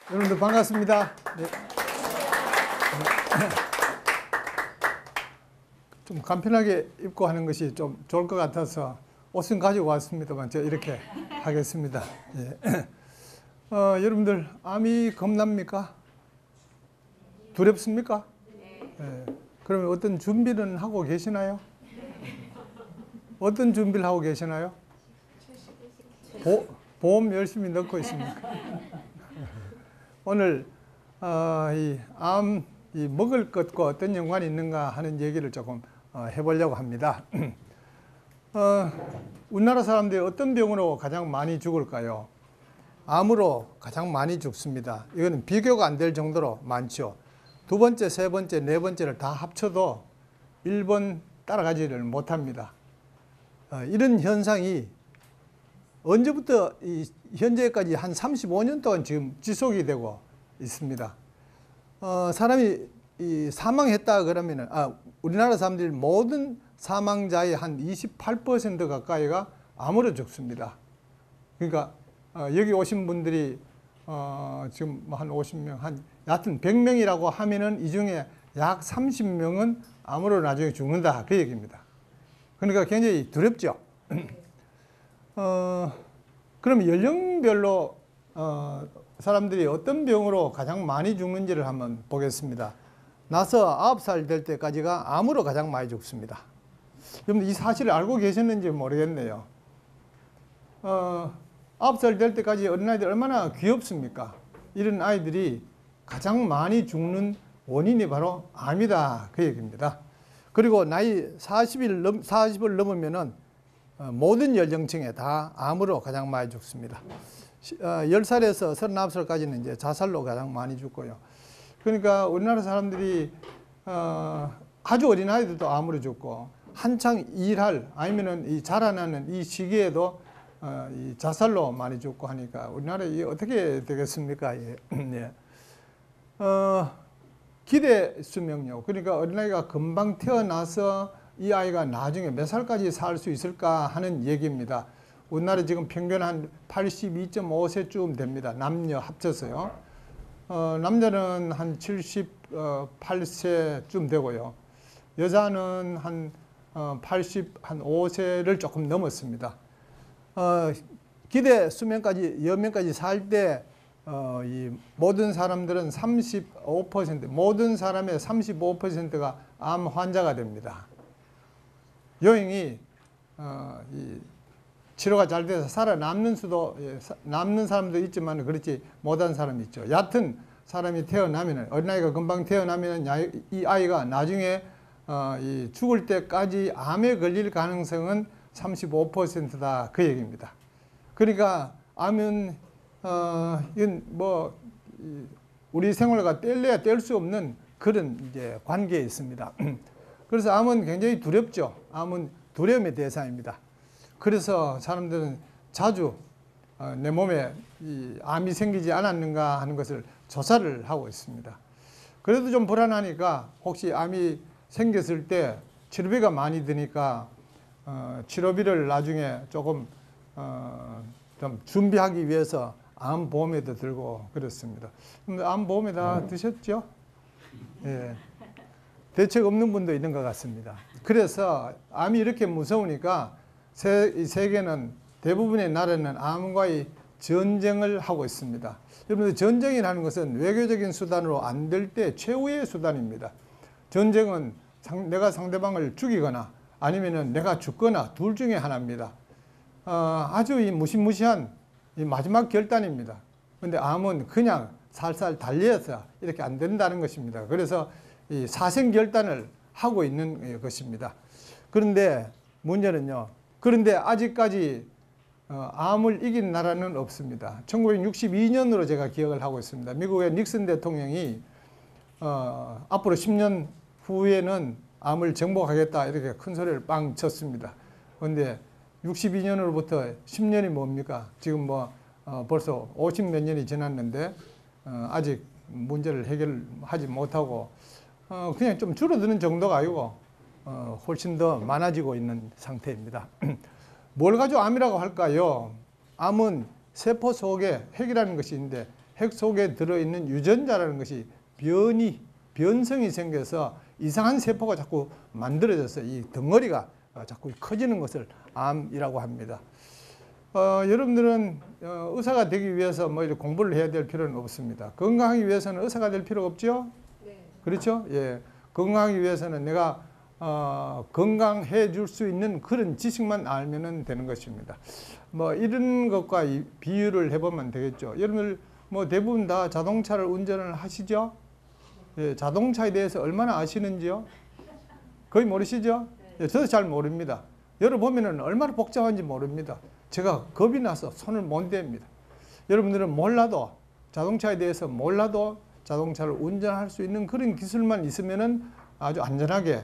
여러분들 반갑습니다. 네. 좀 간편하게 입고 하는 것이 좀 좋을 것 같아서 옷은 가지고 왔습니다만 제가 이렇게 하겠습니다. 예. 여러분들 암이 겁납니까? 두렵습니까? 예. 그러면 어떤 준비는 하고 계시나요? 어떤 준비를 하고 계시나요? 보험 열심히 넣고 있습니까? 오늘 이 먹을 것과 어떤 연관이 있는가 하는 얘기를 조금 해보려고 합니다. 우리나라 사람들이 어떤 병으로 가장 많이 죽을까요? 암으로 가장 많이 죽습니다. 이거는 비교가 안 될 정도로 많죠. 두 번째, 세 번째, 네 번째를 다 합쳐도 1번 따라가지를 못합니다. 이런 현상이 언제부터 현재까지 한 35년 동안 지금 지속이 되고 있습니다. 사람이 사망했다 그러면은 우리나라 사람들이 모든 사망자의 한 28% 가까이가 암으로 죽습니다. 그러니까 여기 오신 분들이 지금 한 50명, 여하튼 100명이라고 하면은 이 중에 약 30명은 암으로 나중에 죽는다 그 얘기입니다. 그러니까 굉장히 두렵죠. 그럼 연령별로 사람들이 어떤 병으로 가장 많이 죽는지를 한번 보겠습니다. 나서 9살 될 때까지가 암으로 가장 많이 죽습니다. 여러분 이 사실을 알고 계셨는지 모르겠네요. 9살 될 때까지 어린아이들 얼마나 귀엽습니까? 이런 아이들이 가장 많이 죽는 원인이 바로 암이다 그 얘기입니다. 그리고 나이 40을 넘으면은 모든 연령층에 다 암으로 가장 많이 죽습니다. 10살에서 39살까지는 이제 자살로 가장 많이 죽고요. 그러니까 우리나라 사람들이 아주 어린 아이들도 암으로 죽고 한창 일할 아니면은 이 자라나는 이 시기에도 이 자살로 많이 죽고 하니까 우리나라 이게 어떻게 되겠습니까? 예. 기대 수명요. 그러니까 어린아이가 금방 태어나서 이 아이가 나중에 몇 살까지 살 수 있을까 하는 얘기입니다. 우리나라 지금 평균 한 82.5세쯤 됩니다. 남녀 합쳐서요. 남자는 한 78세쯤 되고요. 여자는 한 85세를 조금 넘었습니다. 기대 수명까지, 여명까지 살 때 이 모든 사람들은 35%, 모든 사람의 35%가 암 환자가 됩니다. 요행이 이 치료가 잘 돼서 살아남는 수도 남는 사람도 있지만 그렇지 못한 사람이 있죠. 얕은 사람이 태어나면 어린아이가 금방 태어나면 이 아이가 나중에 이 죽을 때까지 암에 걸릴 가능성은 35%다 그 얘기입니다. 그러니까 암은 이건 뭐 우리 생활과 뗄래야 뗄 수 없는 그런 이제 관계에 있습니다. 그래서 암은 굉장히 두렵죠. 암은 두려움의 대상입니다. 그래서 사람들은 자주 내 몸에 이 암이 생기지 않았는가 하는 것을 조사를 하고 있습니다. 그래도 좀 불안하니까 혹시 암이 생겼을 때 치료비가 많이 드니까 치료비를 나중에 조금 좀 준비하기 위해서 암보험에도 들고 그렇습니다. 암보험에다 드셨죠? 예. 대책 없는 분도 있는 것 같습니다. 그래서 암이 이렇게 무서우니까 세계는 대부분의 나라는 암과의 전쟁을 하고 있습니다. 여러분들 전쟁이라는 것은 외교적인 수단으로 안 될 때 최후의 수단입니다. 전쟁은 내가 상대방을 죽이거나 아니면은 내가 죽거나 둘 중에 하나입니다. 아주 이 무시무시한 이 마지막 결단입니다. 그런데 암은 그냥 살살 달려서 이렇게 안 된다는 것입니다. 그래서 이 사생 결단을 하고 있는 것입니다. 그런데 문제는요. 그런데 아직까지 암을 이긴 나라는 없습니다. 1962년으로 제가 기억을 하고 있습니다. 미국의 닉슨 대통령이 앞으로 10년 후에는 암을 정복하겠다 이렇게 큰 소리를 빵 쳤습니다. 그런데 62년으로부터 10년이 뭡니까? 지금 뭐 벌써 50몇 년이 지났는데 아직 문제를 해결하지 못하고 그냥 좀 줄어드는 정도가 아니고 훨씬 더 많아지고 있는 상태입니다. 뭘 가지고 암이라고 할까요? 암은 세포 속에 핵이라는 것이 있는데 핵 속에 들어있는 유전자라는 것이 변성이 생겨서 이상한 세포가 자꾸 만들어져서 이 덩어리가 자꾸 커지는 것을 암이라고 합니다. 여러분들은 의사가 되기 위해서 뭐 이렇게 공부를 해야 될 필요는 없습니다. 건강하기 위해서는 의사가 될 필요가 없죠? 네. 그렇죠? 예. 건강하기 위해서는 내가 건강해 줄 수 있는 그런 지식만 알면 되는 것입니다. 뭐 이런 것과 비유를 해보면 되겠죠. 여러분들 뭐 대부분 다 자동차를 운전을 하시죠? 예, 자동차에 대해서 얼마나 아시는지요? 거의 모르시죠? 예, 저도 잘 모릅니다. 열어보면 얼마나 복잡한지 모릅니다. 제가 겁이 나서 손을 못 댑니다. 여러분들은 몰라도, 자동차에 대해서 몰라도 자동차를 운전할 수 있는 그런 기술만 있으면은 아주 안전하게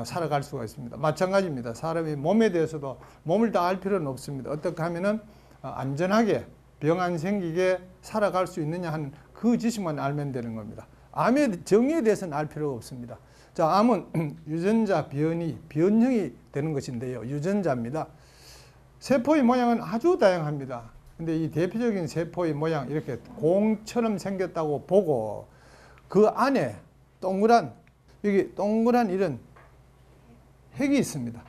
살아갈 수가 있습니다. 마찬가지입니다. 사람이 몸에 대해서도 몸을 다 알 필요는 없습니다. 어떻게 하면은 안전하게 병 안 생기게 살아갈 수 있느냐 하는 그 지식만 알면 되는 겁니다. 암의 정의에 대해서는 알 필요가 없습니다. 자, 암은 유전자 변형이 되는 것인데요. 유전자입니다. 세포의 모양은 아주 다양합니다. 근데 이 대표적인 세포의 모양, 이렇게 공처럼 생겼다고 보고 그 안에 동그란 이런 핵이 있습니다.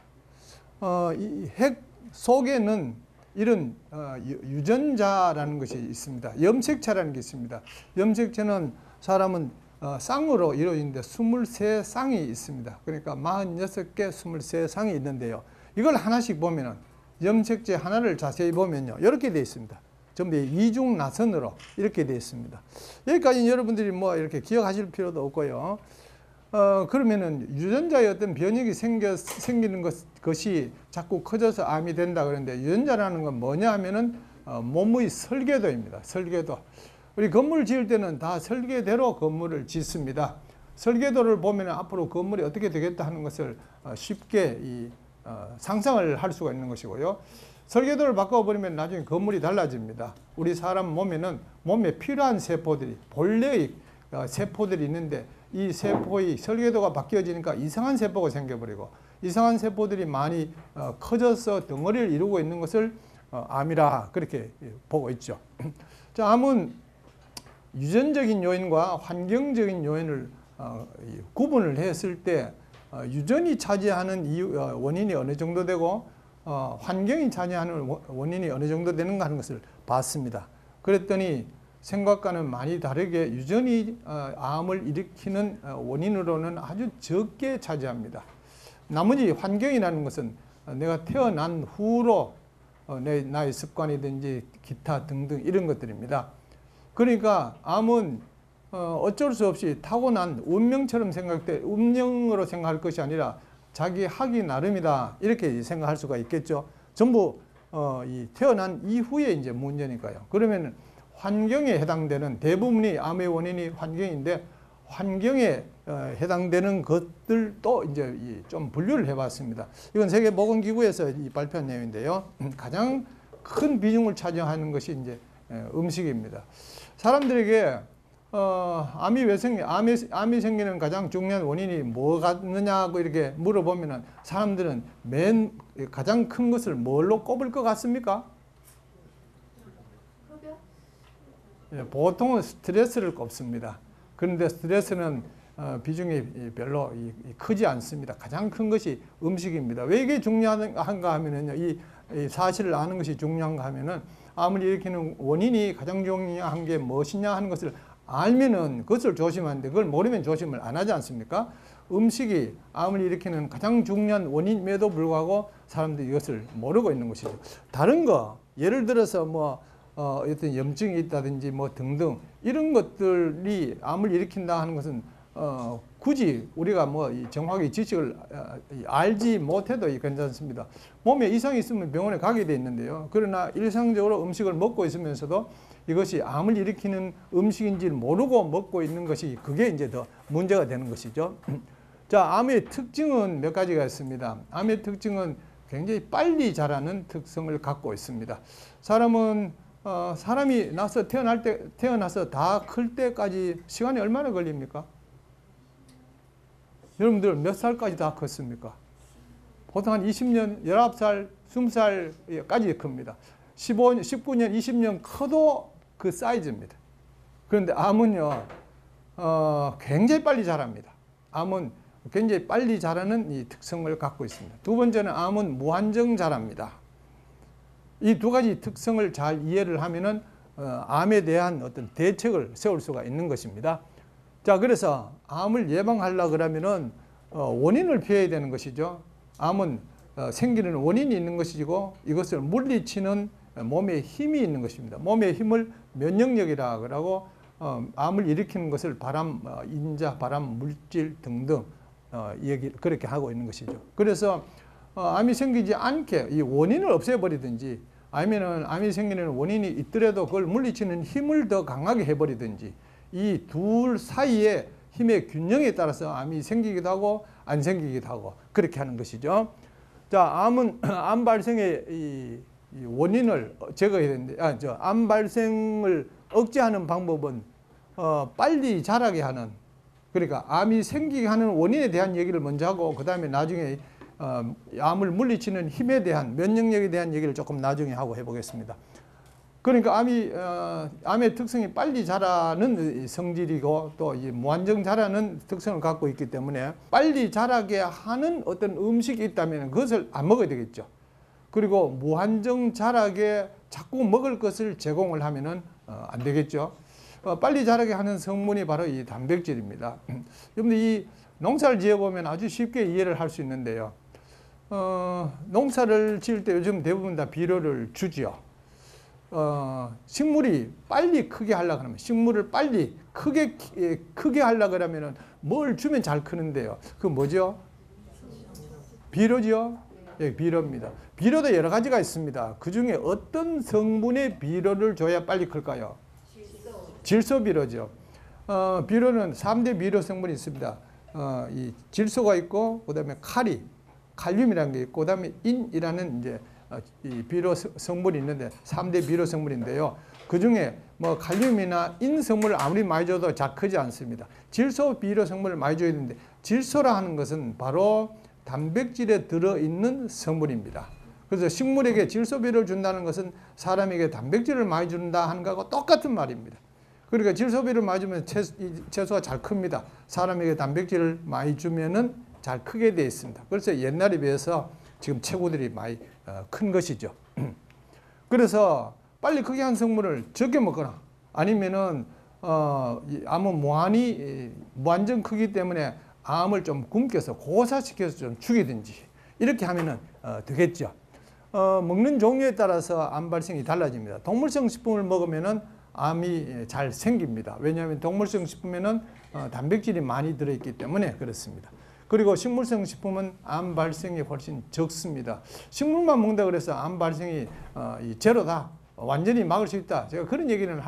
이 핵 속에는 이런 유전자라는 것이 있습니다. 염색체라는 게 있습니다. 염색체는 사람은 쌍으로 이루어지는데 23쌍이 있습니다. 그러니까 46개, 23쌍이 있는데요. 이걸 하나씩 보면은 염색체 하나를 자세히 보면요. 이렇게 되어 있습니다. 전부 이중 나선으로 이렇게 되어 있습니다. 여기까지는 여러분들이 뭐 이렇게 기억하실 필요도 없고요. 그러면은 유전자의 어떤 변형이 생기는 것이 자꾸 커져서 암이 된다 그러는데 유전자라는 건 뭐냐 하면은 몸의 설계도입니다. 설계도. 우리 건물 지을 때는 다 설계대로 건물을 짓습니다. 설계도를 보면 앞으로 건물이 어떻게 되겠다 하는 것을 쉽게 상상을 할 수가 있는 것이고요. 설계도를 바꿔버리면 나중에 건물이 달라집니다. 우리 사람 몸에는 몸에 필요한 세포들이 본래의 세포들이 있는데 이 세포의 설계도가 바뀌어지니까 이상한 세포가 생겨버리고 이상한 세포들이 많이 커져서 덩어리를 이루고 있는 것을 암이라 그렇게 보고 있죠. 자, 암은 유전적인 요인과 환경적인 요인을 구분을 했을 때 유전이 차지하는 원인이 어느 정도 되고 환경이 차지하는 원인이 어느 정도 되는가 하는 것을 봤습니다. 그랬더니 생각과는 많이 다르게 유전이 암을 일으키는 원인으로는 아주 적게 차지합니다. 나머지 환경이라는 것은 내가 태어난 후로 나의 습관이든지 기타 등등 이런 것들입니다. 그러니까 암은 어쩔 수 없이 타고난 운명처럼 운명으로 생각할 것이 아니라 자기 하기 나름이다 이렇게 생각할 수가 있겠죠. 전부 태어난 이후에 이제 문제니까요. 그러면 환경에 해당되는 대부분이 암의 원인이 환경인데 환경에 해당되는 것들도 이제 좀 분류를 해봤습니다. 이건 세계보건기구에서 발표한 내용인데요. 가장 큰 비중을 차지하는 것이 이제 음식입니다. 사람들에게 암이 생기는 가장 중요한 원인이 뭐겠느냐고 이렇게 물어보면은 사람들은 가장 큰 것을 뭘로 꼽을 것 같습니까? 보통은 스트레스를 꼽습니다. 그런데 스트레스는 비중이 별로 크지 않습니다. 가장 큰 것이 음식입니다. 왜 이게 중요한가 하면은요, 이 사실을 아는 것이 중요한가 하면은 암을 일으키는 원인이 가장 중요한 게 무엇이냐 하는 것을 알면은 그것을 조심하는데 그걸 모르면 조심을 안 하지 않습니까? 음식이 암을 일으키는 가장 중요한 원인임에도 불구하고 사람들이 이것을 모르고 있는 것이죠. 다른 거, 예를 들어서 뭐 어떤 염증이 있다든지 뭐 등등 이런 것들이 암을 일으킨다 하는 것은 굳이 우리가 뭐 정확히 지식을 알지 못해도 괜찮습니다. 몸에 이상이 있으면 병원에 가게 돼 있는데요. 그러나 일상적으로 음식을 먹고 있으면서도 이것이 암을 일으키는 음식인지를 모르고 먹고 있는 것이 그게 이제 더 문제가 되는 것이죠. 자, 암의 특징은 몇 가지가 있습니다. 암의 특징은 굉장히 빨리 자라는 특성을 갖고 있습니다. 사람이 태어나서 다 클 때까지 시간이 얼마나 걸립니까? 여러분들 몇 살까지 다 컸습니까? 보통 한 20년, 19살, 20살까지 큽니다. 19년, 20년 커도 그 사이즈입니다. 그런데 암은요, 굉장히 빨리 자랍니다. 암은 굉장히 빨리 자라는 이 특성을 갖고 있습니다. 두 번째는 암은 무한정 자랍니다. 이 두 가지 특성을 잘 이해를 하면은 암에 대한 어떤 대책을 세울 수가 있는 것입니다. 자, 그래서 암을 예방하려고 그러면은 원인을 피해야 되는 것이죠. 암은 생기는 원인이 있는 것이고 이것을 물리치는 몸에 힘이 있는 것입니다. 몸의 힘을 면역력이라 그러고 암을 일으키는 것을 바람, 인자, 바람, 물질 등등 그렇게 하고 있는 것이죠. 그래서 암이 생기지 않게 이 원인을 없애버리든지 아니면은 암이 생기는 원인이 있더라도 그걸 물리치는 힘을 더 강하게 해버리든지 이 둘 사이의 힘의 균형에 따라서 암이 생기기도 하고 안 생기기도 하고 그렇게 하는 것이죠. 자, 암은 암 발생의 이 원인을 제거해야 되는데, 암 발생을 억제하는 방법은 빨리 자라게 하는, 그러니까 암이 생기게 하는 원인에 대한 얘기를 먼저 하고 그 다음에 나중에 암을 물리치는 힘에 대한 면역력에 대한 얘기를 조금 나중에 하고 해보겠습니다. 그러니까 암의 특성이 빨리 자라는 성질이고 또 이 무한정 자라는 특성을 갖고 있기 때문에 빨리 자라게 하는 어떤 음식이 있다면 그것을 안 먹어야 되겠죠. 그리고 무한정 자라게 자꾸 먹을 것을 제공을 하면은 안 되겠죠. 빨리 자라게 하는 성분이 바로 이 단백질입니다. 여러분들 이 농사를 지어보면 아주 쉽게 이해를 할 수 있는데요. 농사를 지을 때 요즘 대부분 다 비료를 주지요. 식물이 빨리 크게 하려고 하면 식물을 빨리 크게 하려고 그러면은 뭘 주면 잘 크는데요. 그 뭐죠? 비료죠. 예, 비료입니다. 비료도 여러 가지가 있습니다. 그 중에 어떤 성분의 비료를 줘야 빨리 클까요? 질소 비료죠. 비료는 3대 비료 성분이 있습니다. 이 질소가 있고, 그 다음에 칼륨이라는 게 있고, 그 다음에 인이라는 이제 이 비료 성분이 있는데 3대 비료 성분인데요. 그 중에 뭐 칼륨이나 인 성분을 아무리 많이 줘도 잘 크지 않습니다. 질소 비료 성분을 많이 줘야 되는데 질소라 하는 것은 바로 단백질에 들어있는 성분입니다. 그래서 식물에게 질소 비료를 준다는 것은 사람에게 단백질을 많이 준다 하는 것하고 똑같은 말입니다. 그러니까 질소 비료를 많이 주면 채소가 잘 큽니다. 사람에게 단백질을 많이 주면은 잘 크게 되어 있습니다. 그래서 옛날에 비해서 지금 체구들이 많이 큰 것이죠. 그래서 빨리 크게 한 성분을 적게 먹거나 아니면은 암은 무한정 크기 때문에 암을 좀 굶겨서 고사시켜서 좀 죽이든지 이렇게 하면은 되겠죠. 먹는 종류에 따라서 암 발생이 달라집니다. 동물성 식품을 먹으면은 암이 잘 생깁니다. 왜냐하면 동물성 식품에는 단백질이 많이 들어있기 때문에 그렇습니다. 그리고 식물성 식품은 암 발생이 훨씬 적습니다. 식물만 먹는다 그래서 암 발생이 제로다, 완전히 막을 수 있다, 제가 그런 얘기는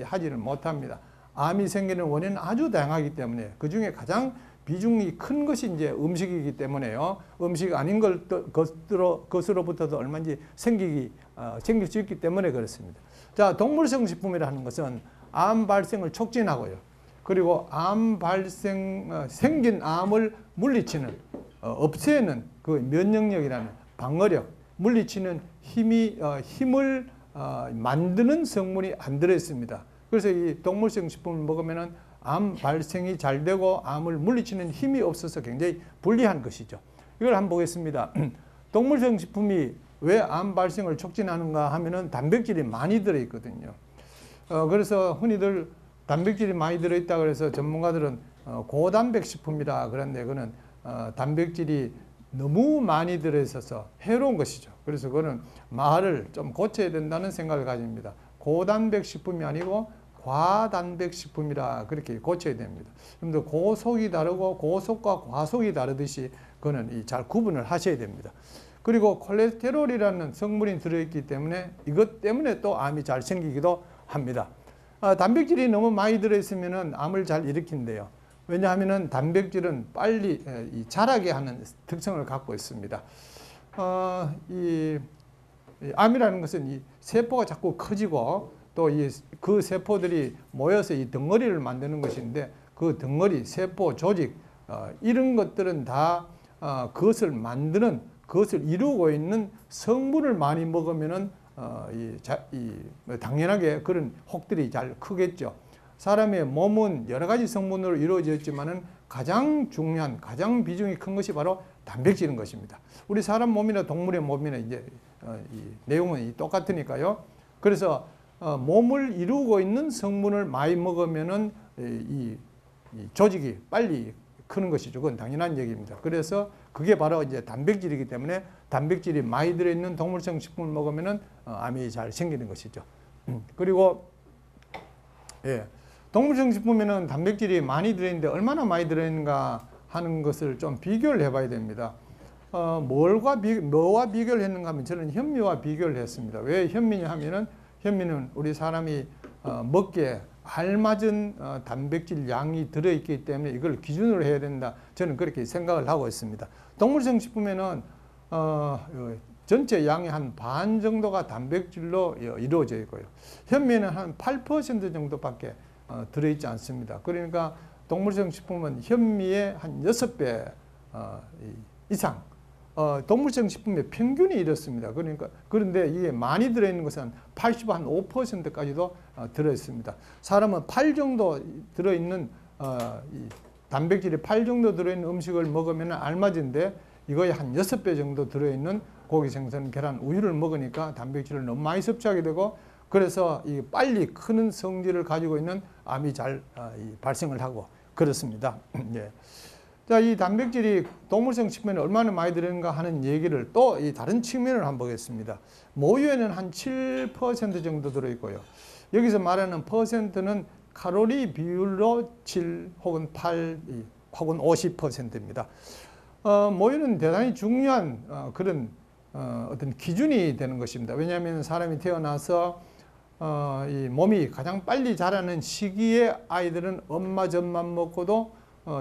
하지는 못합니다. 암이 생기는 원인은 아주 다양하기 때문에 그 중에 가장 비중이 큰 것이 이제 음식이기 때문에요. 음식 아닌 것으로부터도 얼마든지 생길 수 있기 때문에 그렇습니다. 자, 동물성 식품이라는 것은 암 발생을 촉진하고요. 그리고 생긴 암을 물리치는, 없애는 그 면역력이라는 방어력, 물리치는 힘을 만드는 성분이 안 들어있습니다. 그래서 이 동물성 식품을 먹으면은 암 발생이 잘 되고 암을 물리치는 힘이 없어서 굉장히 불리한 것이죠. 이걸 한번 보겠습니다. 동물성 식품이 왜 암 발생을 촉진하는가 하면은 단백질이 많이 들어있거든요. 그래서 흔히들 단백질이 많이 들어있다 그래서 전문가들은 고단백 식품이라 그런데 그거는 단백질이 너무 많이 들어있어서 해로운 것이죠. 그래서 그거는 말을 좀 고쳐야 된다는 생각을 가집니다. 고단백 식품이 아니고 과단백 식품이라 그렇게 고쳐야 됩니다. 그런데 고속이 다르고 고속과 과속이 다르듯이 그거는 잘 구분을 하셔야 됩니다. 그리고 콜레스테롤이라는 성분이 들어있기 때문에 이것 때문에 또 암이 잘 생기기도 합니다. 단백질이 너무 많이 들어있으면 암을 잘 일으킨대요. 왜냐하면 단백질은 빨리 자라게 하는 특성을 갖고 있습니다. 이 암이라는 것은 이 세포가 자꾸 커지고 또 그 세포들이 모여서 이 덩어리를 만드는 것인데 그 덩어리, 세포, 조직 이런 것들은 다 그것을 이루고 있는 성분을 많이 먹으면은 당연하게 그런 혹들이 잘 크겠죠. 사람의 몸은 여러 가지 성분으로 이루어져 있지만은 가장 중요한, 가장 비중이 큰 것이 바로 단백질인 것입니다. 우리 사람 몸이나 동물의 몸이나 이제 이 내용은 똑같으니까요. 그래서 몸을 이루고 있는 성분을 많이 먹으면은 이 조직이 빨리 크는 것이죠. 그건 당연한 얘기입니다. 그래서 그게 바로 이제 단백질이기 때문에 단백질이 많이 들어있는 동물성 식품을 먹으면은 암이 잘 생기는 것이죠. 그리고 예, 동물성 식품에는 단백질이 많이 들어있는데 얼마나 많이 들어있는가 하는 것을 좀 비교를 해봐야 됩니다. 뭐와 비교를 했는가 하면 저는 현미와 비교를 했습니다. 왜 현미냐 하면은 현미는 우리 사람이 먹기에 알맞은 단백질 양이 들어있기 때문에 이걸 기준으로 해야 된다. 저는 그렇게 생각을 하고 있습니다. 동물성 식품에는 전체 양의 한 반 정도가 단백질로 이루어져 있고요. 현미는 한 8% 정도밖에 들어있지 않습니다. 그러니까 동물성 식품은 현미의 한 6배 이상 동물성 식품의 평균이 이렇습니다. 그런데 이게 많이 들어있는 것은 85%까지도 들어있습니다. 사람은 8 정도 들어있는 단백질이 8 정도 들어있는 음식을 먹으면 알맞은데 이거에 한 6배 정도 들어있는 고기, 생선, 계란, 우유를 먹으니까 단백질을 너무 많이 섭취하게 되고 그래서 이 빨리 크는 성질을 가지고 있는 암이 잘 발생을 하고 그렇습니다. 예. 자, 이 단백질이 동물성 식품에 얼마나 많이 들어있는가 하는 얘기를 또 이 다른 측면을 한번 보겠습니다. 모유에는 한 7% 정도 들어있고요. 여기서 말하는 퍼센트는 칼로리 비율로 7 혹은 8 혹은 50%입니다. 모유는 대단히 중요한 그런 어떤 기준이 되는 것입니다. 왜냐하면 사람이 태어나서 이 몸이 가장 빨리 자라는 시기에 아이들은 엄마 젖만 먹고도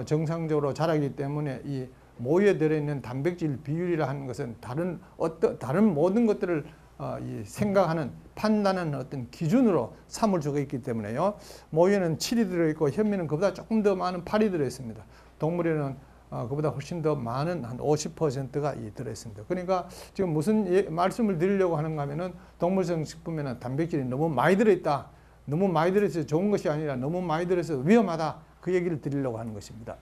정상적으로 자라기 때문에 이 모유에 들어있는 단백질 비율이라 하는 것은 다른 모든 것들을 생각하는 판단하는 어떤 기준으로 삼을 수가 있기 때문에요. 모유에는 7이 들어있고 현미는 그보다 조금 더 많은 8이 들어있습니다. 동물에는 그보다 훨씬 더 많은 한 50%가 들어있습니다. 그러니까 지금 무슨 말씀을 드리려고 하는가 하면은 동물성 식품에는 단백질이 너무 많이 들어있다. 너무 많이 들어있어서 좋은 것이 아니라 너무 많이 들어있어서 위험하다. 그 얘기를 드리려고 하는 것입니다.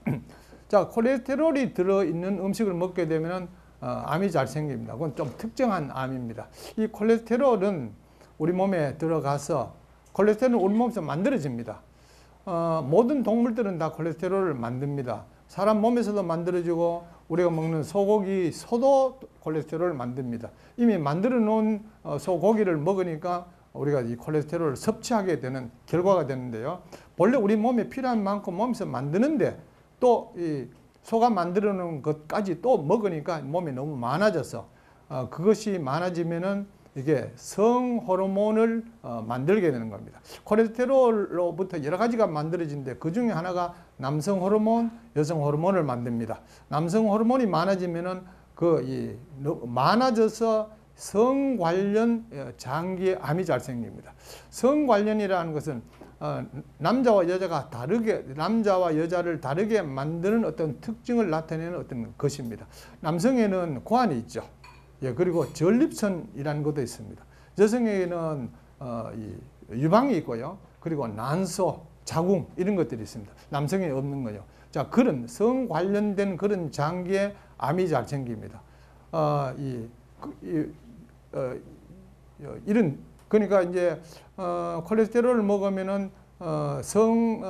자, 콜레스테롤이 들어있는 음식을 먹게 되면은 암이 잘 생깁니다. 그건 좀 특정한 암입니다. 이 콜레스테롤은 우리 몸에 들어가서 콜레스테롤은 우리 몸에서 만들어집니다. 모든 동물들은 다 콜레스테롤을 만듭니다. 사람 몸에서도 만들어지고 우리가 먹는 소고기, 소도 콜레스테롤을 만듭니다. 이미 만들어 놓은 소고기를 먹으니까 우리가 이 콜레스테롤을 섭취하게 되는 결과가 되는데요. 본래 우리 몸에 필요한 만큼 몸에서 만드는데 또 이 소가 만들어 놓은 것까지 또 먹으니까 몸에 너무 많아져서 그것이 많아지면은 이게 성 호르몬을 만들게 되는 겁니다. 콜레스테롤로부터 여러 가지가 만들어지는데 그 중에 하나가 남성 호르몬, 여성 호르몬을 만듭니다. 남성 호르몬이 많아지면은 많아져서 성 관련 장기에 암이 잘 생깁니다. 성 관련이라는 것은 남자와 여자를 다르게 만드는 어떤 특징을 나타내는 어떤 것입니다. 남성에는 고환이 있죠. 예, 그리고 전립선이라는 것도 있습니다. 여성에게는 유방이 있고요. 그리고 난소, 자궁 이런 것들이 있습니다. 남성에 없는 거요. 자, 그런 성 관련된 그런 장기에 암이 잘 생깁니다. 그러니까 이제 콜레스테롤을 먹으면은 성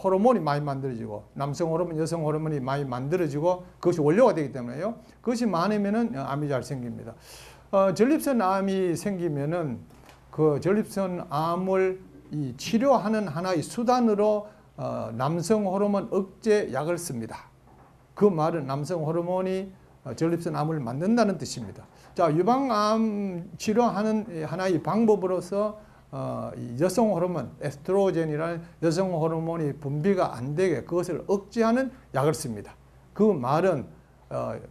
호르몬이 많이 만들어지고 남성 호르몬, 여성 호르몬이 많이 만들어지고 그것이 원료가 되기 때문에요. 그것이 많으면은 암이 잘 생깁니다. 전립선 암이 생기면은 그 전립선 암을 치료하는 하나의 수단으로 남성 호르몬 억제 약을 씁니다. 그 말은 남성 호르몬이 전립선 암을 만든다는 뜻입니다. 자, 유방암 치료하는 하나의 방법으로서 여성 호르몬, 에스트로겐이라는 여성 호르몬이 분비가 안 되게 그것을 억제하는 약을 씁니다. 그 말은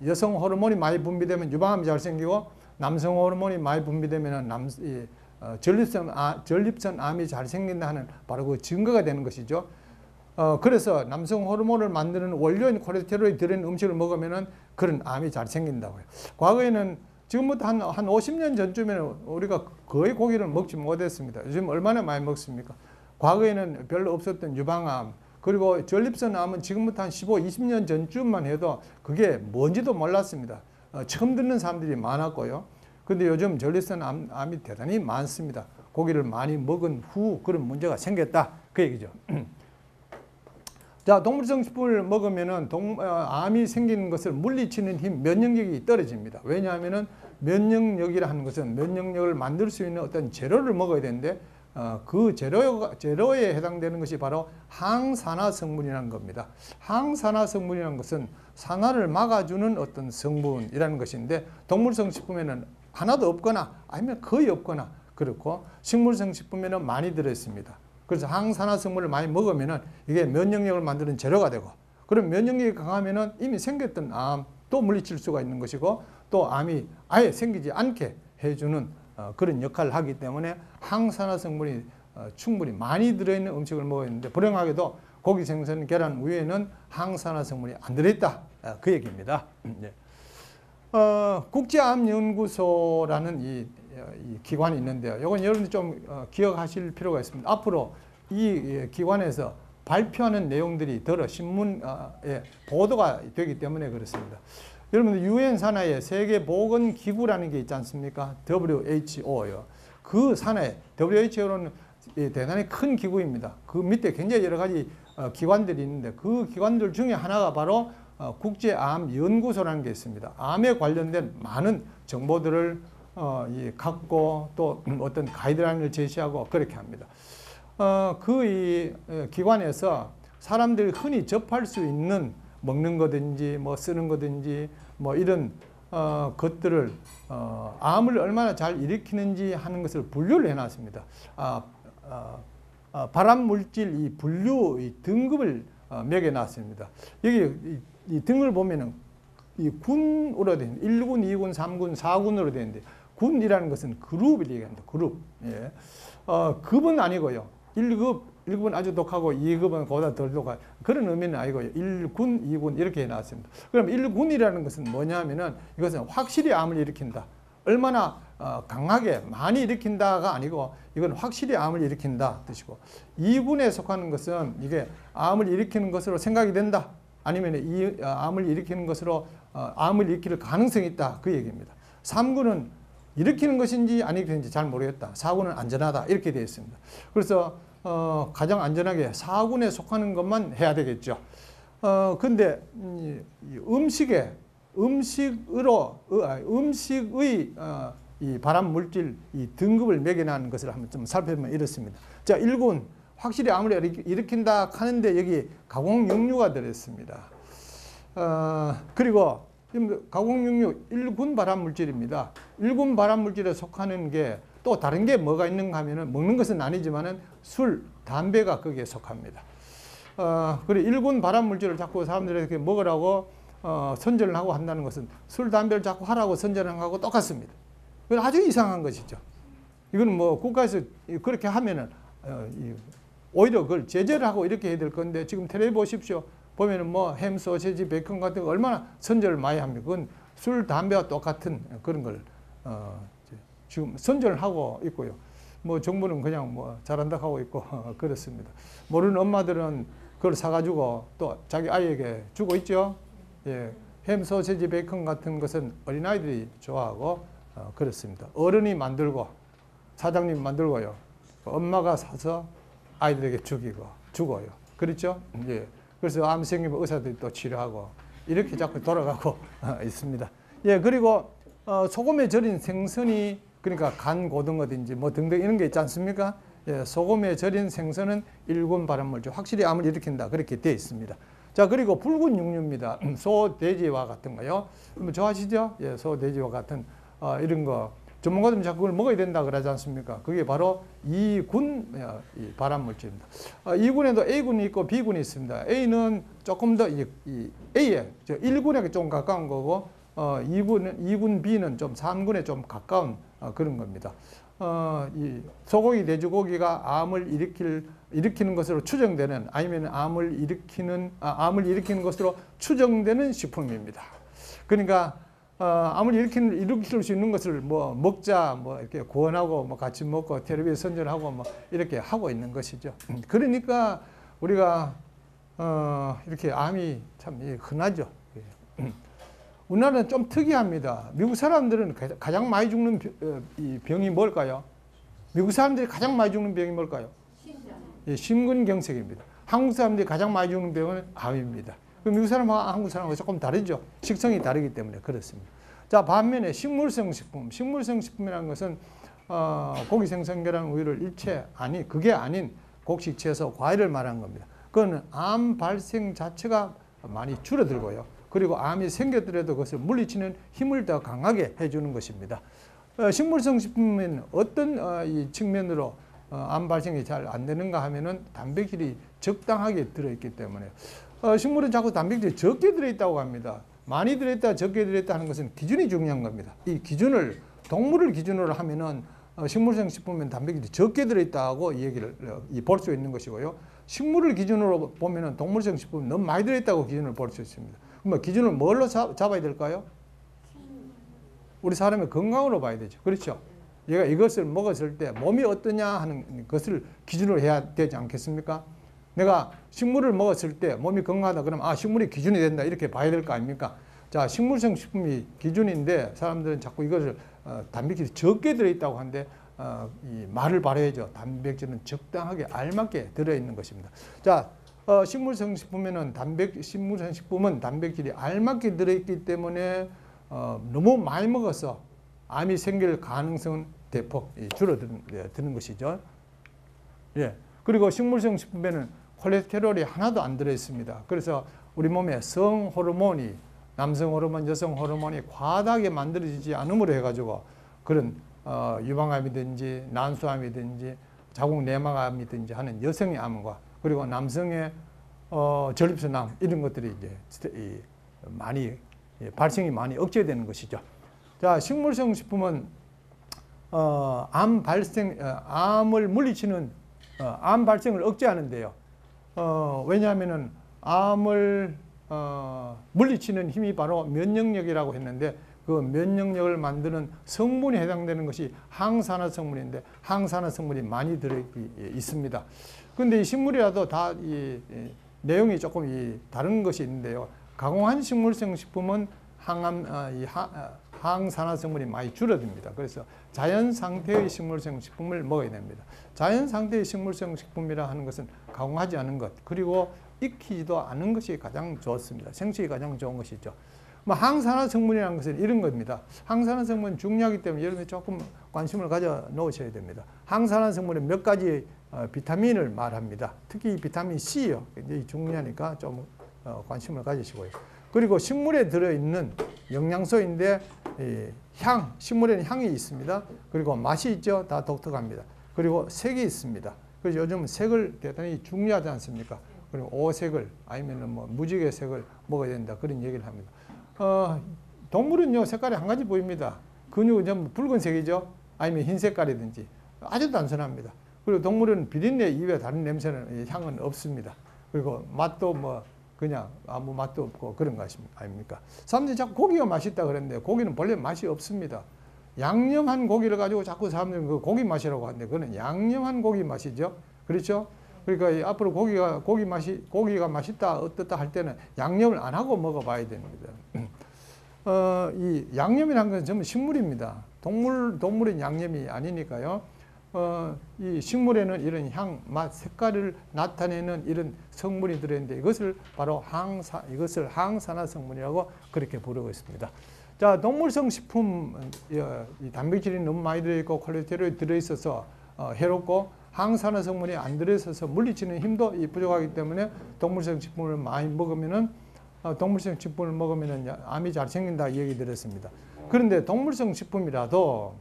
여성 호르몬이 많이 분비되면 유방암이 잘 생기고 남성 호르몬이 많이 분비되면 전립선 암이 잘 생긴다는 바로 그 증거가 되는 것이죠. 그래서 남성 호르몬을 만드는 원료인 콜레스테롤이 들어있는 음식을 먹으면 그런 암이 잘 생긴다고요. 과거에는 지금부터 한 50년 전쯤에는 우리가 거의 고기를 먹지 못했습니다. 요즘 얼마나 많이 먹습니까? 과거에는 별로 없었던 유방암, 그리고 전립선 암은 지금부터 한 15, 20년 전쯤만 해도 그게 뭔지도 몰랐습니다. 처음 듣는 사람들이 많았고요. 근데 요즘 전립선 암이 대단히 많습니다. 고기를 많이 먹은 후 그런 문제가 생겼다. 그 얘기죠. 자, 동물성 식품을 먹으면은 암이 생기는 것을 물리치는 힘, 면역력이 떨어집니다. 왜냐하면은 면역력이라는 것은 면역력을 만들 수 있는 어떤 재료를 먹어야 되는데 그 재료에 해당되는 것이 바로 항산화 성분이라는 겁니다. 항산화 성분이라는 것은 산화를 막아주는 어떤 성분이라는 것인데 동물성 식품에는 하나도 없거나 아니면 거의 없거나 그렇고 식물성 식품에는 많이 들어있습니다. 그래서 항산화 성분을 많이 먹으면은 이게 면역력을 만드는 재료가 되고 그럼 면역력이 강하면은 이미 생겼던 암도 물리칠 수가 있는 것이고 또 암이 아예 생기지 않게 해주는 그런 역할을 하기 때문에 항산화 성분이 충분히 많이 들어있는 음식을 먹어야 하는데 불행하게도 고기, 생선, 계란, 우유에는 항산화 성분이 안 들어있다. 그 얘기입니다. 네. 국제암연구소라는 이 기관이 있는데요. 이건 여러분들 좀 기억하실 필요가 있습니다. 앞으로 이 기관에서 발표하는 내용들이 더러 신문에 보도가 되기 때문에 그렇습니다. 여러분들 유엔 산하에 세계보건기구라는 게 있지 않습니까? WHO요. 그 산하에 WHO는 대단히 큰 기구입니다. 그 밑에 굉장히 여러 가지 기관들이 있는데 그 기관들 중에 하나가 바로 국제암연구소라는 게 있습니다. 암에 관련된 많은 정보들을 갖고 또 어떤 가이드라인을 제시하고 그렇게 합니다. 그 기관에서 사람들이 흔히 접할 수 있는 먹는 거든지 뭐 쓰는 거든지 뭐 이런 것들을 암을 얼마나 잘 일으키는지 하는 것을 분류를 해놨습니다. 발암물질 이 분류 이 등급을 매겨놨습니다. 여기 이 등을 보면은 이 군으로 된 1군, 2군, 3군, 4군으로 되는데 군이라는 것은 그룹을 얘기합니다. 그룹. 예. 급은 아니고요. 1급은 아주 독하고 2급은 그보다 덜 독하고 그런 의미는 아니고요. 1군, 2군 이렇게 해놨습니다. 그럼 1군이라는 것은 뭐냐면은 이것은 확실히 암을 일으킨다. 얼마나 강하게 많이 일으킨다가 아니고 이건 확실히 암을 일으킨다 뜻이고 2군에 속하는 것은 이게 암을 일으키는 것으로 생각이 된다. 아니면 이 암을 일으키는 것으로 암을 일으킬 가능성이 있다. 그 얘기입니다. 3군은 일으키는 것인지 안 일으키는지 잘 모르겠다. 4군은 안전하다. 이렇게 되어 있습니다. 그래서 가장 안전하게 4군에 속하는 것만 해야 되겠죠. 근데 음식의 이 발암 물질 이 등급을 매겨놓은 것을 한번 좀 살펴보면 이렇습니다. 자, 1군 확실히 암을 일으킨다 하는데 여기 가공육류가 들어있습니다. 그리고 가공육류 1군 발암물질입니다. 1군 발암물질에 속하는 게 또 다른 게 뭐가 있는가 하면은 먹는 것은 아니지만은 술, 담배가 거기에 속합니다. 그리고 1군 발암물질을 자꾸 사람들에게 먹으라고 선전을 하고 한다는 것은 술, 담배를 자꾸 하라고 선전하는 거하고 똑같습니다. 이건 아주 이상한 것이죠. 이건 뭐 국가에서 그렇게 하면은 오히려 그걸 제재를 하고 이렇게 해야 될 건데 지금 텔레비 보십시오. 보면은 뭐 햄, 소시지, 베이컨 같은 거 얼마나 선전을 많이 합니까? 그건 술, 담배와 똑같은 그런 걸 지금 선전을 하고 있고요. 뭐 정부는 그냥 뭐 잘한다 하고 있고 그렇습니다. 모르는 엄마들은 그걸 사가지고 또 자기 아이에게 주고 있죠. 예, 햄, 소시지, 베이컨 같은 것은 어린아이들이 좋아하고 그렇습니다. 어른이 만들고 사장님 만들고요. 엄마가 사서 아이들에게 주고요. 그렇죠? 예. 그래서 암 생기면 의사들이 또 치료하고 이렇게 자꾸 돌아가고 있습니다. 예, 그리고 소금에 절인 생선이 그러니까 간 고등어든지 뭐 등등 이런 게 있지 않습니까? 예, 소금에 절인 생선은 1군 발암물질 확실히 암을 일으킨다 그렇게 되어 있습니다. 자, 그리고 붉은 육류입니다. 소, 돼지와 같은 거요. 뭐 좋아하시죠? 예, 소, 돼지와 같은 이런 거 전문가들은 자꾸 그걸 먹어야 된다 그러지 않습니까? 그게 바로 2군 발암물질입니다. 2군에도 A군이 있고 B군이 있습니다. A는 조금 더 A에 1군에 좀 가까운 거고 2군 B는 좀 3군에 좀 가까운 그런 겁니다. 이 소고기, 돼지고기가 암을 일으키는 것으로 추정되는 아니면 암을 일으키는 것으로 추정되는 식품입니다. 그러니까 아무리 일으킬 수 있는 것을 뭐 먹자, 뭐 이렇게 구원하고 뭐 같이 먹고 텔레비전 선전하고 뭐 이렇게 하고 있는 것이죠. 그러니까 우리가 이렇게 암이 참 흔하죠. 우리나라는 좀 특이합니다. 미국 사람들은 가장 많이 죽는 이 병이 뭘까요? 미국 사람들이 가장 많이 죽는 병이 뭘까요? 심근경색입니다. 한국 사람들이 가장 많이 죽는 병은 암입니다. 미국 사람과 한국 사람과 조금 다르죠. 식성이 다르기 때문에 그렇습니다. 자, 반면에 식물성 식품. 식물성 식품이라는 것은 고기, 생선, 계란, 우유를 일체 그게 아닌 곡식, 채소, 과일을 말하는 겁니다. 그거는 암 발생 자체가 많이 줄어들고요. 그리고 암이 생겼더라도 그것을 물리치는 힘을 더 강하게 해주는 것입니다. 식물성 식품은 어떤 이 측면으로 암 발생이 잘 안 되는가 하면은 단백질이 적당하게 들어있기 때문에 식물은 자꾸 단백질이 적게 들어있다고 합니다. 많이 들어있다, 적게 들어있다 하는 것은 기준이 중요한 겁니다. 이 기준을 동물을 기준으로 하면은 식물성 식품은 단백질이 적게 들어있다고 얘기를 볼 수 있는 것이고요. 식물을 기준으로 보면은 동물성 식품은 너무 많이 들어있다고 기준을 볼 수 있습니다. 그럼 기준을 뭘로 잡아야 될까요? 우리 사람의 건강으로 봐야 되죠. 그렇죠? 얘가 이것을 먹었을 때 몸이 어떠냐 하는 것을 기준으로 해야 되지 않겠습니까? 내가 식물을 먹었을 때 몸이 건강하다 그러면 식물이 기준이 된다 이렇게 봐야 될 거 아닙니까? 자, 식물성 식품이 기준인데 사람들은 자꾸 이것을 단백질이 적게 들어있다고 하는데 이 말을 바라야죠. 단백질은 적당하게 알맞게 들어있는 것입니다. 자, 식물성 식품에는 식물성 식품은 단백질이 알맞게 들어있기 때문에 너무 많이 먹어서 암이 생길 가능성은 대폭 줄어드는 것이죠. 예. 그리고 식물성 식품에는 콜레스테롤이 하나도 안 들어있습니다. 그래서 우리 몸에 성 호르몬이 남성 호르몬, 여성 호르몬이 과다하게 만들어지지 않음으로 해가지고 그런 유방암이든지 난수암이든지 자궁 내막암이든지 하는 여성의 암과 그리고 남성의 전립선암 이런 것들이 이제 많이 발생이 많이 억제되는 것이죠. 자, 식물성 식품은 암을 물리치는 암 발생을 억제하는데요. 왜냐하면은 암을 물리치는 힘이 바로 면역력이라고 했는데 그 면역력을 만드는 성분이 해당되는 것이 항산화 성분인데 항산화 성분이 많이 들어 있습니다. 그런데 이 식물이라도 다 이 내용이 조금 다른 것이 있는데요. 가공한 식물성 식품은 항산화 성분이 많이 줄어듭니다. 그래서 자연 상태의 식물성 식품을 먹어야 됩니다. 자연 상태의 식물성 식품이라 하는 것은 가공하지 않은 것 그리고 익히지도 않은 것이 가장 좋습니다. 생식이 가장 좋은 것이죠. 항산화 성분이라는 것은 이런 겁니다. 항산화 성분은 중요하기 때문에 여러분이 조금 관심을 가져 놓으셔야 됩니다. 항산화 성분은 몇 가지 비타민을 말합니다. 특히 비타민 C요. 굉장히 중요하니까 좀 관심을 가지시고요. 그리고 식물에 들어있는 영양소인데 식물에는 향이 있습니다. 그리고 맛이 있죠. 다 독특합니다. 그리고 색이 있습니다. 그래서 요즘 색을 대단히 중요하지 않습니까? 그리고 오색을 아니면 뭐 무지개 색을 먹어야 된다 그런 얘기를 합니다. 동물은요 색깔이 한 가지 보입니다. 근육은 전부 붉은색이죠. 아니면 흰 색깔이든지 아주 단순합니다. 그리고 동물은 비린내 이외에 다른 냄새는 향은 없습니다. 그리고 맛도 뭐 그냥 아무 맛도 없고 그런 거 아닙니까? 사람들이 자꾸 고기가 맛있다 그랬는데 고기는 본래 맛이 없습니다. 양념한 고기를 가지고 자꾸 사람들은 그 고기 맛이라고 하는데 그거는 양념한 고기 맛이죠. 그렇죠? 그러니까 앞으로 고기가 맛있다 어떻다 할 때는 양념을 안 하고 먹어봐야 됩니다. 이 양념이라는 것은 전부 식물입니다. 동물은 양념이 아니니까요. 이 식물에는 이런 향, 맛, 색깔을 나타내는 이런 성분이 들어있는데 이것을 바로 항산화 성분이라고 그렇게 부르고 있습니다. 자, 동물성 식품 이 단백질이 너무 많이 들어있고 콜레스테롤이 들어있어서 해롭고 항산화 성분이 안 들어있어서 물리치는 힘도 부족하기 때문에 동물성 식품을 많이 먹으면은 암이 잘 생긴다 이 얘기 들었습니다. 그런데 동물성 식품이라도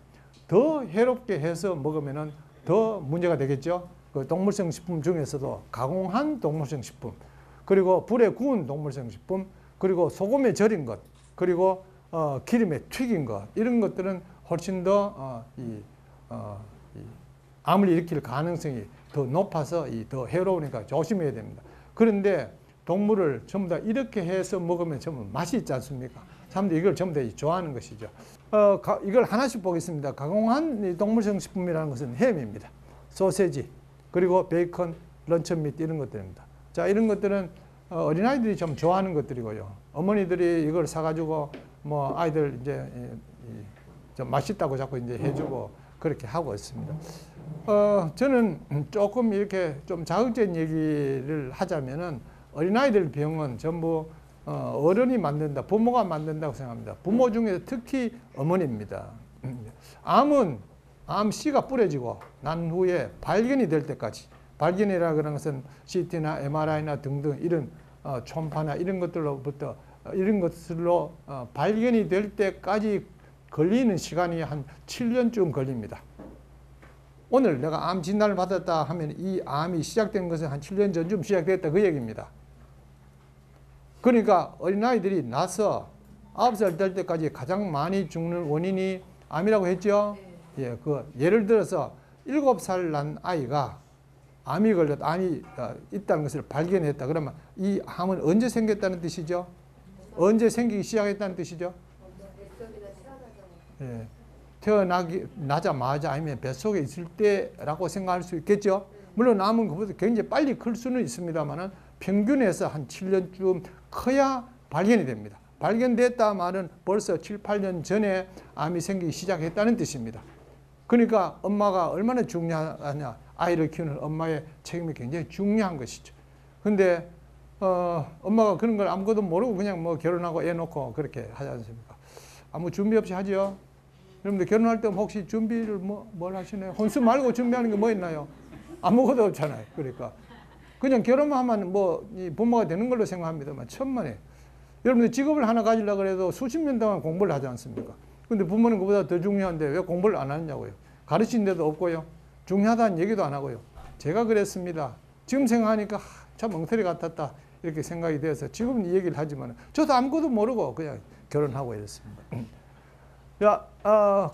더 해롭게 해서 먹으면은 더 문제가 되겠죠. 그 동물성 식품 중에서도 가공한 동물성 식품, 그리고 불에 구운 동물성 식품, 그리고 소금에 절인 것, 그리고 기름에 튀긴 것 이런 것들은 훨씬 더 암을 일으킬 가능성이 더 높아서 더 해로우니까 조심해야 됩니다. 그런데 동물을 전부 다 이렇게 해서 먹으면 전부 맛이 있지 않습니까? 사람들이 이걸 전부 다 좋아하는 것이죠. 이걸 하나씩 보겠습니다. 가공한 동물성 식품이라는 것은 햄입니다. 소세지, 그리고 베이컨, 런천밋 이런 것들입니다. 자, 이런 것들은 어린아이들이 좀 좋아하는 것들이고요. 어머니들이 이걸 사가지고 뭐 아이들 이제 좀 맛있다고 자꾸 이제 해주고 그렇게 하고 있습니다. 저는 조금 이렇게 좀 자극적인 얘기를 하자면은 어린아이들 병은 전부 어른이 만든다, 부모가 만든다고 생각합니다. 부모 중에 특히 어머니입니다. 암은 암씨가 뿌려지고 난 후에 발견이 될 때까지, 발견이라 그런 것은 CT나 MRI나 등등 이런 초음파나 이런 것들로부터 이런 것들로 발견이 될 때까지 걸리는 시간이 한 7년쯤 걸립니다. 오늘 내가 암 진단을 받았다 하면 이 암이 시작된 것은 한 7년 전쯤 시작됐다 그 얘기입니다. 그러니까 어린아이들이 나서 9살 될 때까지 가장 많이 죽는 원인이 암이라고 했죠. 예, 예를 들어서 7살 난 아이가 암이 있다는 것을 발견했다. 그러면 이 암은 언제 생겼다는 뜻이죠? 언제 생기기 시작했다는 뜻이죠? 예, 태어나자마자 아니면 뱃속에 있을 때라고 생각할 수 있겠죠. 물론 암은 그보다 굉장히 빨리 클 수는 있습니다만 평균에서 한 7년쯤 커야 발견이 됩니다. 발견됐다 말은 벌써 7, 8년 전에 암이 생기기 시작했다는 뜻입니다. 그러니까 엄마가 얼마나 중요하냐, 아이를 키우는 엄마의 책임이 굉장히 중요한 것이죠. 근데 엄마가 그런 걸 아무것도 모르고 그냥 뭐 결혼하고 애 놓고 그렇게 하지 않습니까? 아무 준비 없이 하죠. 여러분들 결혼할 때 혹시 준비를 뭘 하시나요? 혼수 말고 준비하는 게 뭐 있나요? 아무것도 없잖아요. 그러니까 그냥 결혼하면 이 부모가 되는 걸로 생각합니다만 천만에. 여러분들 직업을 하나 가지려고 해도 수십 년 동안 공부를 하지 않습니까? 근데 부모는 그보다 더 중요한데 왜 공부를 안 하느냐고요. 가르친 데도 없고요. 중요하다는 얘기도 안 하고요. 제가 그랬습니다. 지금 생각하니까 참 엉터리 같았다 이렇게 생각이 돼서 지금 이 얘기를 하지만 저도 아무것도 모르고 그냥 결혼하고 이랬습니다. 자,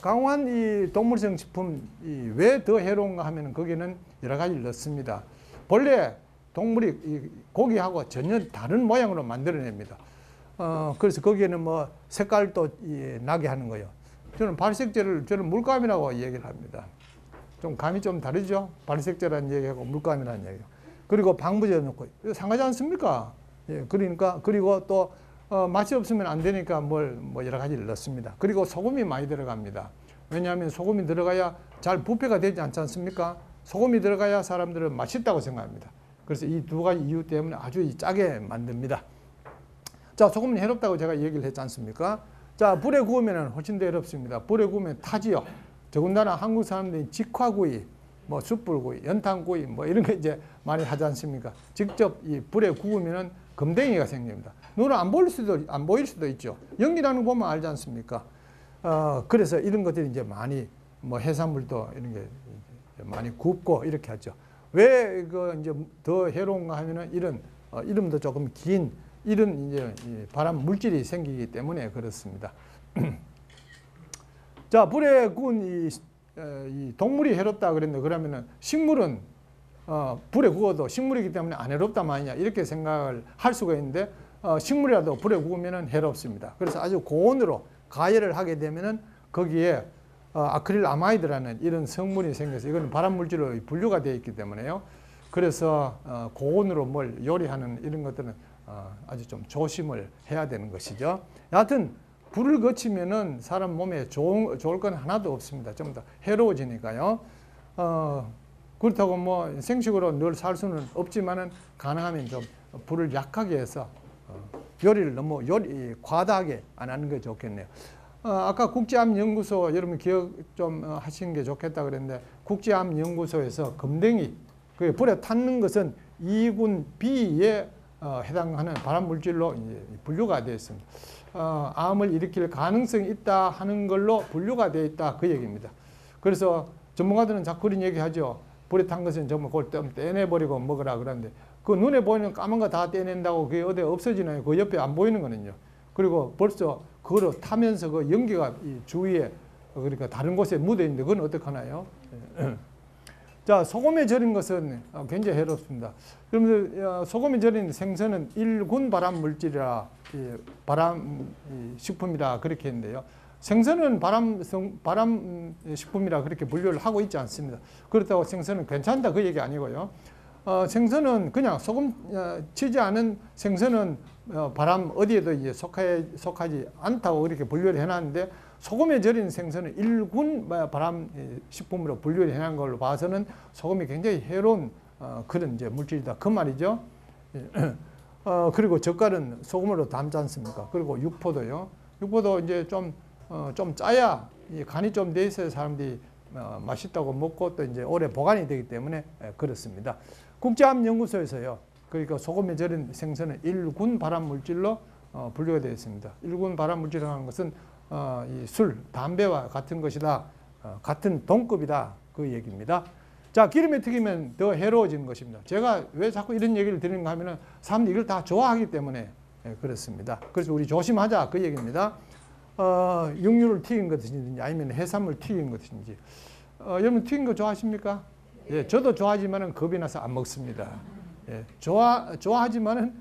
강화한 이 동물성 식품이 왜 더 해로운가 하면 거기는 여러 가지를 넣습니다. 본래 동물이 고기하고 전혀 다른 모양으로 만들어냅니다. 그래서 거기에는 뭐 색깔도 나게 하는 거예요. 저는 발색제를 물감이라고 얘기를 합니다. 좀 감이 좀 다르죠? 발색제라는 얘기하고 물감이라는 얘기예요. 그리고 방부제 넣고 상하지 않습니까? 예, 그러니까 그리고 또 맛이 없으면 안 되니까 뭐 여러 가지를 넣습니다. 그리고 소금이 많이 들어갑니다. 왜냐하면 소금이 들어가야 잘 부패가 되지 않지 않습니까? 소금이 들어가야 사람들은 맛있다고 생각합니다. 그래서 이 두 가지 이유 때문에 아주 짜게 만듭니다. 자, 소금은 해롭다고 제가 얘기를 했지 않습니까? 자, 불에 구우면 훨씬 더 해롭습니다. 불에 구우면 타지요. 더군다나 한국 사람들이 직화구이, 뭐 숯불구이, 연탄구이 뭐 이런 거 이제 많이 하지 않습니까? 직접 이 불에 구우면 금댕이가 생깁니다. 눈은 안 보일 수도 있죠. 연기라는 거 보면 알지 않습니까? 그래서 이런 것들이 이제 많이 뭐 해산물도 이런 게 많이 굽고 이렇게 하죠. 왜 이제 더 해로운가 하면은 이런 이름도 조금 긴 이런 이제 발암 물질이 생기기 때문에 그렇습니다. 자, 불에 구운 이 동물이 해롭다 그랬는데 그러면은 식물은 불에 구워도 식물이기 때문에 안 해롭다 말이냐 이렇게 생각을 할 수가 있는데 식물이라도 불에 구우면은 해롭습니다. 그래서 아주 고온으로 가열을 하게 되면은 거기에 아크릴 아마이드라는 이런 성분이 생겨서 이건 발암 물질로 분류가 되어 있기 때문에요. 그래서 고온으로 뭘 요리하는 이런 것들은 아주 좀 조심을 해야 되는 것이죠. 여하튼 불을 거치면은 사람 몸에 좋을 건 하나도 없습니다. 전부 다 해로워지니까요. 그렇다고 뭐 생식으로 늘 살 수는 없지만은 가능하면 좀 불을 약하게 해서 요리를 너무 과다하게 안 하는 게 좋겠네요. 아까 국제암연구소 여러분 기억 좀 하시는 게 좋겠다 그랬는데 국제암연구소에서 금댕이 불에 탔는 것은 2군 B에 해당하는 발암물질로 이제 분류가 되어 있습니다. 암을 일으킬 가능성이 있다 하는 걸로 분류가 되어 있다 그 얘기입니다. 그래서 전문가들은 자꾸 그런 얘기하죠. 불에 탄 것은 정말 그걸 떼내버리고 먹으라 그러는데 그 눈에 보이는 까만 거 다 떼낸다고 그게 어디 없어지나요? 그 옆에 안 보이는 거는요. 그리고 벌써 그거로 타면서 그 연기가 이 주위에 그러니까 다른 곳에 묻어 있는데 그건 어떡하나요? 자, 소금에 절인 것은 굉장히 해롭습니다. 그러면 소금에 절인 생선은 1군 발암 물질이라 발암 식품이라 그렇게 했는데요. 생선은 발암 식품이라 그렇게 분류를 하고 있지 않습니다. 그렇다고 생선은 괜찮다 그 얘기 아니고요. 생선은 그냥 소금 치지 않은 생선은 발암 어디에도 이제 속하지 않다고 그렇게 분류를 해놨는데, 소금에 절인 생선은 1군 발암 식품으로 분류를 해놓은 걸로 봐서는 소금이 굉장히 해로운 그런 이제 물질이다 그 말이죠. 그리고 젓갈은 소금으로 담지 않습니까? 그리고 육포도요. 육포도 이제 좀 짜야 간이 좀 돼 있어야 사람들이 맛있다고 먹고 또 이제 오래 보관이 되기 때문에 그렇습니다. 국제암연구소에서요. 그러니까 소금에 절인 생선은 1군 발암 물질로 분류가 되어 있습니다. 1군 발암 물질이라는 것은 이 술, 담배와 같은 것이다. 같은 동급이다. 그 얘기입니다. 자, 기름에 튀기면 더 해로워지는 것입니다. 제가 왜 자꾸 이런 얘기를 드리는가 하면은 사람들이 이걸 다 좋아하기 때문에 그렇습니다. 그래서 우리 조심하자 그 얘기입니다. 육류를 튀긴 것이든지 아니면 해산물 튀긴 것이든지. 여러분 튀긴 거 좋아하십니까? 예, 저도 좋아하지만은 겁이 나서 안 먹습니다. 예, 좋아하지만은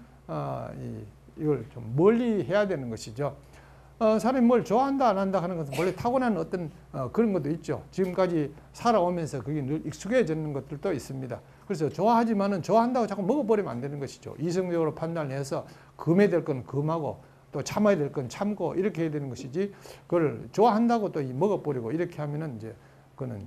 이걸 좀 멀리 해야 되는 것이죠. 사람이 뭘 좋아한다 안 한다 하는 것은 원래 타고난 어떤 그런 것도 있죠. 지금까지 살아오면서 그게 늘 익숙해지는 것들도 있습니다. 그래서 좋아하지만은 좋아한다고 자꾸 먹어버리면 안 되는 것이죠. 이성적으로 판단해서 금해야 될 건 금하고 또 참아야 될 건 참고 이렇게 해야 되는 것이지, 그걸 좋아한다고 또 먹어버리고 이렇게 하면은 이제 그거는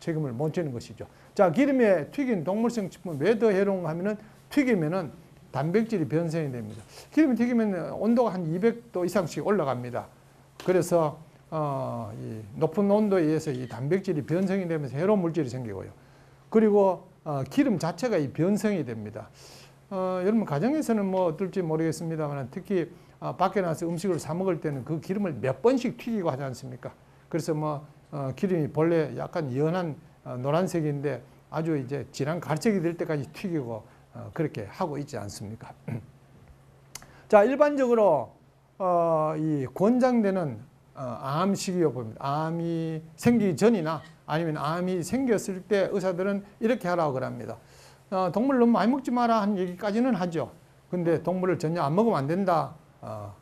책임을 못 지는 것이죠. 자, 기름에 튀긴 동물성 식품 왜 더 해로운가 하면은 튀기면은 단백질이 변성이 됩니다. 기름에 튀기면 온도가 한 200도 이상씩 올라갑니다. 그래서 이 높은 온도에 의해서 이 단백질이 변성이 되면서 해로운 물질이 생기고요. 그리고 기름 자체가 이 변성이 됩니다. 여러분 가정에서는 뭐 어떨지 모르겠습니다만 특히 밖에 나가서 음식을 사 먹을 때는 그 기름을 몇 번씩 튀기고 하지 않습니까? 그래서 뭐 기름이 본래 약간 연한 노란색인데 아주 이제 진한 갈색이 될 때까지 튀기고 그렇게 하고 있지 않습니까? 자, 일반적으로 이 권장되는 암식이요법입니다. 암이 생기기 전이나 아니면 암이 생겼을 때 의사들은 이렇게 하라고 그럽니다. 동물 너무 많이 먹지 마라 하는 얘기까지는 하죠. 근데 동물을 전혀 안 먹으면 안 된다.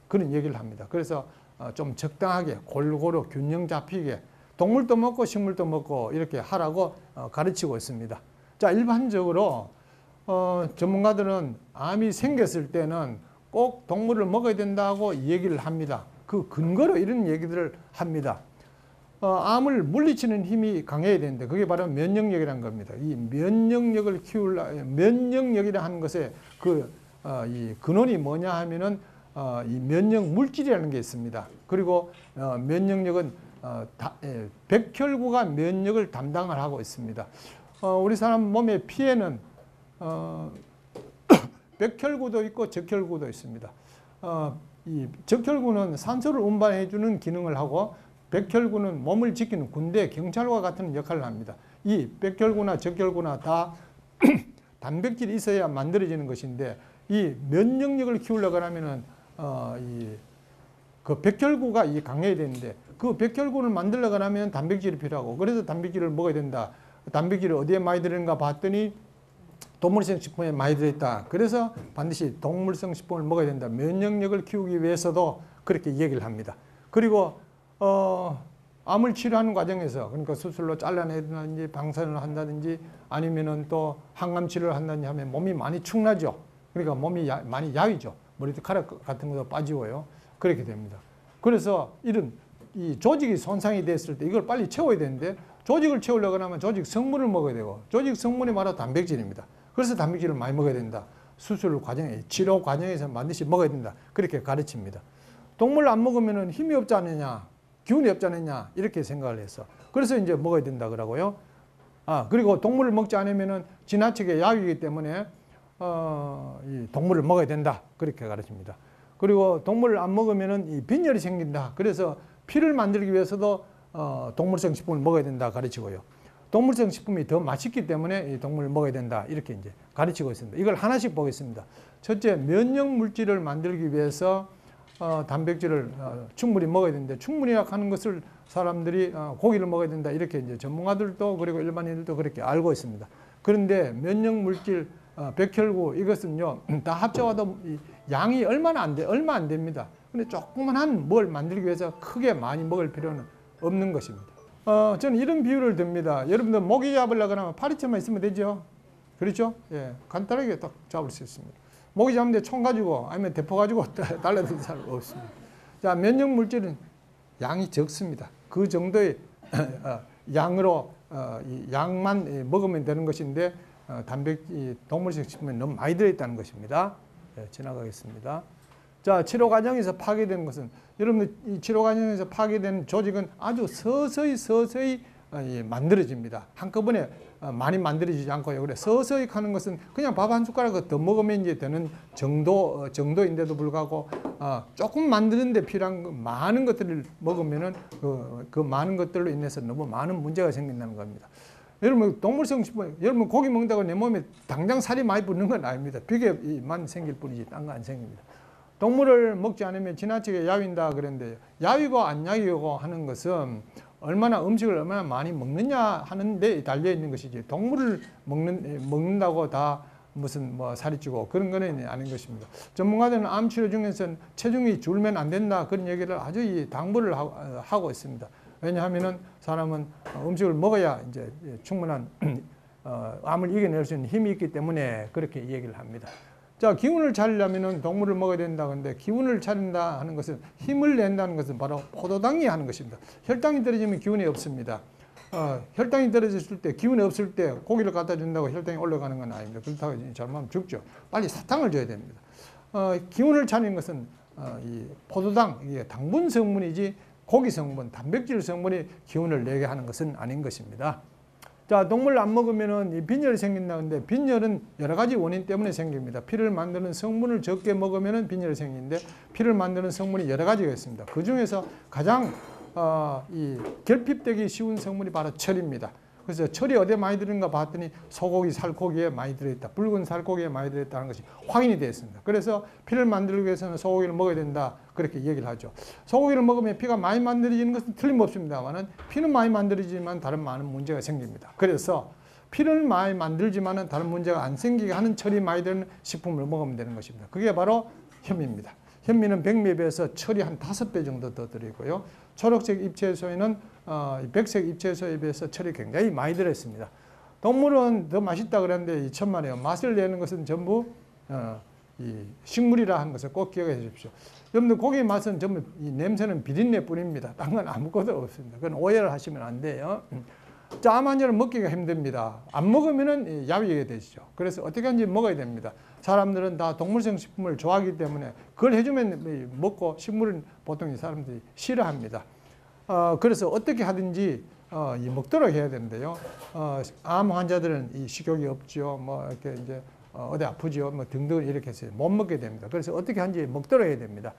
그런 얘기를 합니다. 그래서 좀 적당하게 골고루 균형 잡히게 동물도 먹고 식물도 먹고 이렇게 하라고 가르치고 있습니다. 자, 일반적으로 전문가들은 암이 생겼을 때는 꼭 동물을 먹어야 된다고 얘기를 합니다. 그 근거로 이런 얘기들을 합니다. 암을 물리치는 힘이 강해야 되는데 그게 바로 면역력이라는 겁니다. 이 면역력을 면역력이라 하는 것에 이 근원이 뭐냐 하면은 이 면역 물질이라는 게 있습니다. 그리고 면역력은 백혈구가 면역을 담당을 하고 있습니다. 우리 사람 몸의 피에는 백혈구도 있고 적혈구도 있습니다. 이 적혈구는 산소를 운반해 주는 기능을 하고 백혈구는 몸을 지키는 군대, 경찰과 같은 역할을 합니다. 이 백혈구나 적혈구나 다 단백질이 있어야 만들어지는 것인데 이 면역력을 키우려고 하면은 그 백혈구가 강해야 되는데 그 백혈구를 만들려고 하면 단백질이 필요하고 그래서 단백질을 먹어야 된다. 단백질이 어디에 많이 들어있는가 봤더니 동물성 식품에 많이 들어있다. 그래서 반드시 동물성 식품을 먹어야 된다. 면역력을 키우기 위해서도 그렇게 얘기를 합니다. 그리고 암을 치료하는 과정에서 그러니까 수술로 잘라내든지 방사선을 한다든지 아니면은 또 항암 치료를 한다든지 하면 몸이 많이 축나죠. 그러니까 몸이 많이 야위죠. 머리카락 같은 것도 빠지고요. 그렇게 됩니다. 그래서 이런 이 조직이 손상이 됐을 때 이걸 빨리 채워야 되는데 조직을 채우려고 하면 조직 성분을 먹어야 되고 조직 성분이 바로 단백질입니다. 그래서 단백질을 많이 먹어야 된다. 수술 과정에 치료 과정에서 반드시 먹어야 된다. 그렇게 가르칩니다. 동물 안 먹으면 힘이 없지 않느냐, 기운이 없지 않느냐 이렇게 생각을 해서 그래서 이제 먹어야 된다 그러고요. 그리고 동물을 먹지 않으면 지나치게 약이기 때문에 이 동물을 먹어야 된다 그렇게 가르칩니다. 그리고 동물을 안 먹으면 이 빈혈이 생긴다. 그래서 피를 만들기 위해서도 동물성 식품을 먹어야 된다 가르치고요. 동물성 식품이 더 맛있기 때문에 이 동물을 먹어야 된다 이렇게 이제 가르치고 있습니다. 이걸 하나씩 보겠습니다. 첫째, 면역 물질을 만들기 위해서 단백질을 충분히 먹어야 되는데 충분히 하는 것을 사람들이 고기를 먹어야 된다 이렇게 이제 전문가들도 그리고 일반인들도 그렇게 알고 있습니다. 그런데 면역 물질 백혈구 이것은요 다 합쳐와도 양이 얼마 안 됩니다. 근데 조그만한 뭘 만들기 위해서 크게 많이 먹을 필요는 없는 것입니다. 저는 이런 비유를 듭니다. 여러분들 모기 잡으려고 하면 파리채만 있으면 되죠. 그렇죠? 예, 간단하게 딱 잡을 수 있습니다. 모기 잡는데 총 가지고 아니면 대포 가지고 달라드는 사람 없습니다. 자, 면역 물질은 양이 적습니다. 그 정도의 양으로 이 양만 먹으면 되는 것인데 동물성 식품에 너무 많이 들어있다는 것입니다. 네, 지나가겠습니다. 자, 치료 과정에서 파괴되는 것은 여러분들 이 치료 과정에서 파괴되는 조직은 아주 서서히 만들어집니다. 한꺼번에 많이 만들어지지 않고요. 그래 서서히 하는 것은 그냥 밥 한 숟가락 더 먹으면 이제 되는 정도인데도 불구하고 조금 만드는데 필요한 많은 것들을 먹으면은 그 많은 것들로 인해서 너무 많은 문제가 생긴다는 겁니다. 여러분 동물성 식품, 여러분 고기 먹는다고 내 몸에 당장 살이 많이 붙는 건 아닙니다. 비계만 생길 뿐이지 딴 거 안 생깁니다. 동물을 먹지 않으면 지나치게 야윈다 그랬는데 야위고 안 야위고 하는 것은 음식을 얼마나 많이 먹느냐 하는 데 달려 있는 것이지 동물을 먹는다고 다 무슨 살이 찌고 그런 거는 아닌 것입니다. 전문가들은 암 치료 중에서는 체중이 줄면 안 된다 그런 얘기를 아주 당부를 하고 있습니다. 왜냐하면은 사람은 음식을 먹어야 이제 충분한 암을 이겨낼 수 있는 힘이 있기 때문에 그렇게 얘기를 합니다. 자, 기운을 차리려면 동물을 먹어야 된다. 근데 기운을 차린다 하는 것은 힘을 낸다는 것은 바로 포도당이 하는 것입니다. 혈당이 떨어지면 기운이 없습니다. 혈당이 떨어졌을 때 기운이 없을 때 고기를 갖다 준다고 혈당이 올라가는 건 아닙니다. 그렇다고 잘못하면 죽죠. 빨리 사탕을 줘야 됩니다. 기운을 차리는 것은 이 포도당, 이게 당분 성분이지 고기 성분, 단백질 성분이 기운을 내게 하는 것은 아닌 것입니다. 자, 동물 안 먹으면은 이 빈혈이 생긴다는데 빈혈은 여러 가지 원인 때문에 생깁니다. 피를 만드는 성분을 적게 먹으면은 빈혈이 생기는데 피를 만드는 성분이 여러 가지가 있습니다. 그 중에서 가장 이 결핍되기 쉬운 성분이 바로 철입니다. 그래서 철이 어디에 많이 들어있는가 봤더니 소고기, 살코기에 많이 들어있다. 붉은 살코기에 많이 들어있다는 것이 확인이 되어 있습니다. 그래서 피를 만들기 위해서는 소고기를 먹어야 된다. 그렇게 얘기를 하죠. 소고기를 먹으면 피가 많이 만들어지는 것은 틀림없습니다만 피는 많이 만들어지지만 다른 많은 문제가 생깁니다. 그래서 피를 많이 만들지만 다른 문제가 안 생기게 하는 철이 많이 들어있는 식품을 먹으면 되는 것입니다. 그게 바로 현미입니다. 현미는 백미에 비해서 철이 한 5배 정도 더 들어있고요. 초록색 잎채소에는 백색 잎채소에 비해서 철이 굉장히 많이 들어있습니다. 동물은 더 맛있다 그랬는데 천만에요. 맛을 내는 것은 전부 이 식물이라 하는 것을 꼭 기억해 주십시오. 여러분들 고기의 맛은 전부 이 냄새는 비린내 뿐입니다. 딴 건 아무것도 없습니다. 그건 오해를 하시면 안 돼요. 자, 암 환자는 먹기가 힘듭니다. 안 먹으면은 야위게 되시죠. 그래서 어떻게 하는지 먹어야 됩니다. 사람들은 다 동물성 식품을 좋아하기 때문에 그걸 해주면 먹고 식물은 보통 이 사람들이 싫어합니다. 그래서 어떻게 하든지 먹도록 해야 되는데요. 암 환자들은 이 식욕이 없죠. 이렇게 이제 어디 아프죠. 등등 이렇게 해서 못 먹게 됩니다. 그래서 어떻게 하는지 먹도록 해야 됩니다.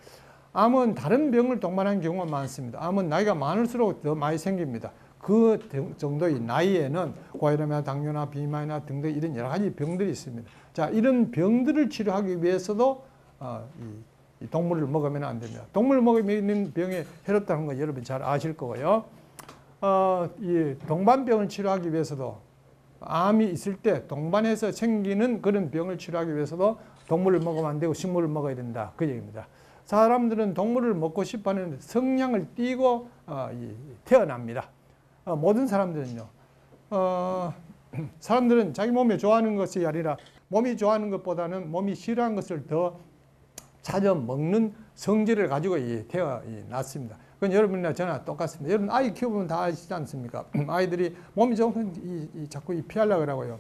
암은 다른 병을 동반하는 경우가 많습니다. 암은 나이가 많을수록 더 많이 생깁니다. 그 정도의 나이에는 고혈압이나 당뇨나 비만이나 등등 이런 여러 가지 병들이 있습니다. 자, 이런 병들을 치료하기 위해서도 이 동물을 먹으면 안 됩니다. 동물을 먹으면 병에 해롭다는 거 여러분 잘 아실 거고요. 이 동반병을 치료하기 위해서도 암이 있을 때 동반해서 생기는 그런 병을 치료하기 위해서도 동물을 먹으면 안 되고 식물을 먹어야 된다. 그 얘기입니다. 사람들은 동물을 먹고 싶어하는 성향을 띠고 태어납니다. 모든 사람들은요. 사람들은 자기 몸에 좋아하는 것이 아니라 몸이 좋아하는 것보다는 몸이 싫어하는 것을 더 찾아 먹는 성질을 가지고 태어났습니다. 그건 여러분이나 저나 똑같습니다. 여러분 아이 키워보면 다 아시지 않습니까? 아이들이 몸이 좋으면 자꾸 피하려고 그러고요.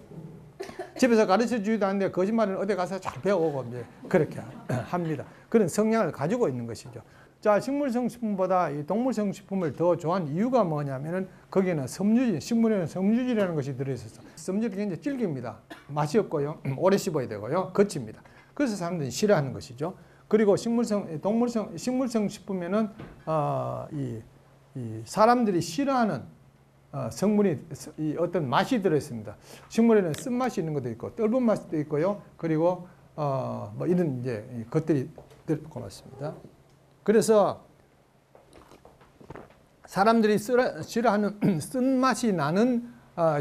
집에서 가르쳐 주지도 않는데 거짓말은 어디 가서 잘 배워오고 그렇게 합니다. 그런 성향을 가지고 있는 것이죠. 자, 식물성 식품보다 이 동물성 식품을 더 좋아하는 이유가 뭐냐면은 거기에는 섬유질, 식물에는 섬유질이라는 것이 들어있어서 섬유질이 굉장히 질깁니다. 맛이 없고요. 오래 씹어야 되고요. 거칩니다. 그래서 사람들이 싫어하는 것이죠. 그리고 식물성 식품에는 이 사람들이 싫어하는 성분이 어떤 맛이 들어있습니다. 식물에는 쓴맛이 있는 것도 있고 떫은 맛도 있고요. 그리고 이런 이제 것들이 고맙습니다. 그래서 사람들이 싫어하는 쓴맛이 나는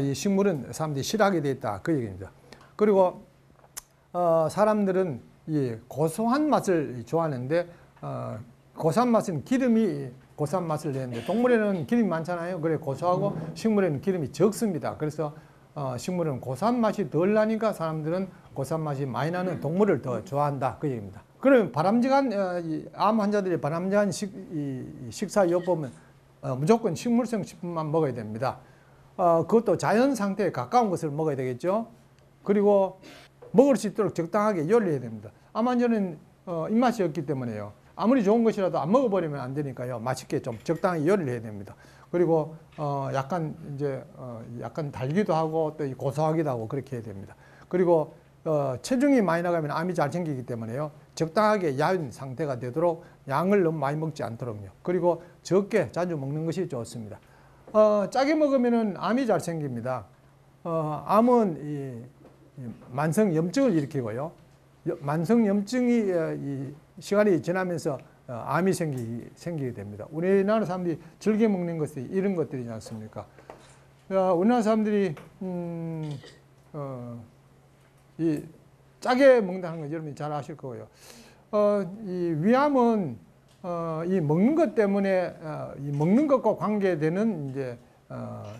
이 식물은 사람들이 싫어하게 돼 있다, 그 얘기입니다. 그리고 사람들은 이 고소한 맛을 좋아하는데 고소한 맛은 기름이 고소한 맛을 내는데 동물에는 기름이 많잖아요. 그래 고소하고 식물에는 기름이 적습니다. 그래서 식물은 고소한 맛이 덜 나니까 사람들은 고소한 맛이 많이 나는 동물을 더 좋아한다, 그 얘기입니다. 그러면 바람직한 암 환자들이 바람직한 식사요법은 무조건 식물성 식품만 먹어야 됩니다. 그것도 자연 상태에 가까운 것을 먹어야 되겠죠. 그리고 먹을 수 있도록 적당하게 요리해야 됩니다. 암 환자는 입맛이 없기 때문에요. 아무리 좋은 것이라도 안 먹어버리면 안 되니까요. 맛있게 좀 적당히 요리를 해야 됩니다. 그리고 약간 달기도 하고 또 고소하기도 하고 그렇게 해야 됩니다. 그리고 체중이 많이 나가면 암이 잘 생기기 때문에요. 적당하게 야윈 상태가 되도록 양을 너무 많이 먹지 않도록요. 그리고 적게 자주 먹는 것이 좋습니다. 짜게 먹으면 암이 잘 생깁니다. 암은 만성염증을 일으키고요. 만성염증이 시간이 지나면서 암이 생기게 됩니다. 우리나라 사람들이 즐겨 먹는 것이 이런 것들이지 않습니까? 우리나라 사람들이 이 짜게 먹는다는 건 여러분이 잘 아실 거고요. 이 위암은 이 먹는 것 때문에 이 먹는 것과 관계되는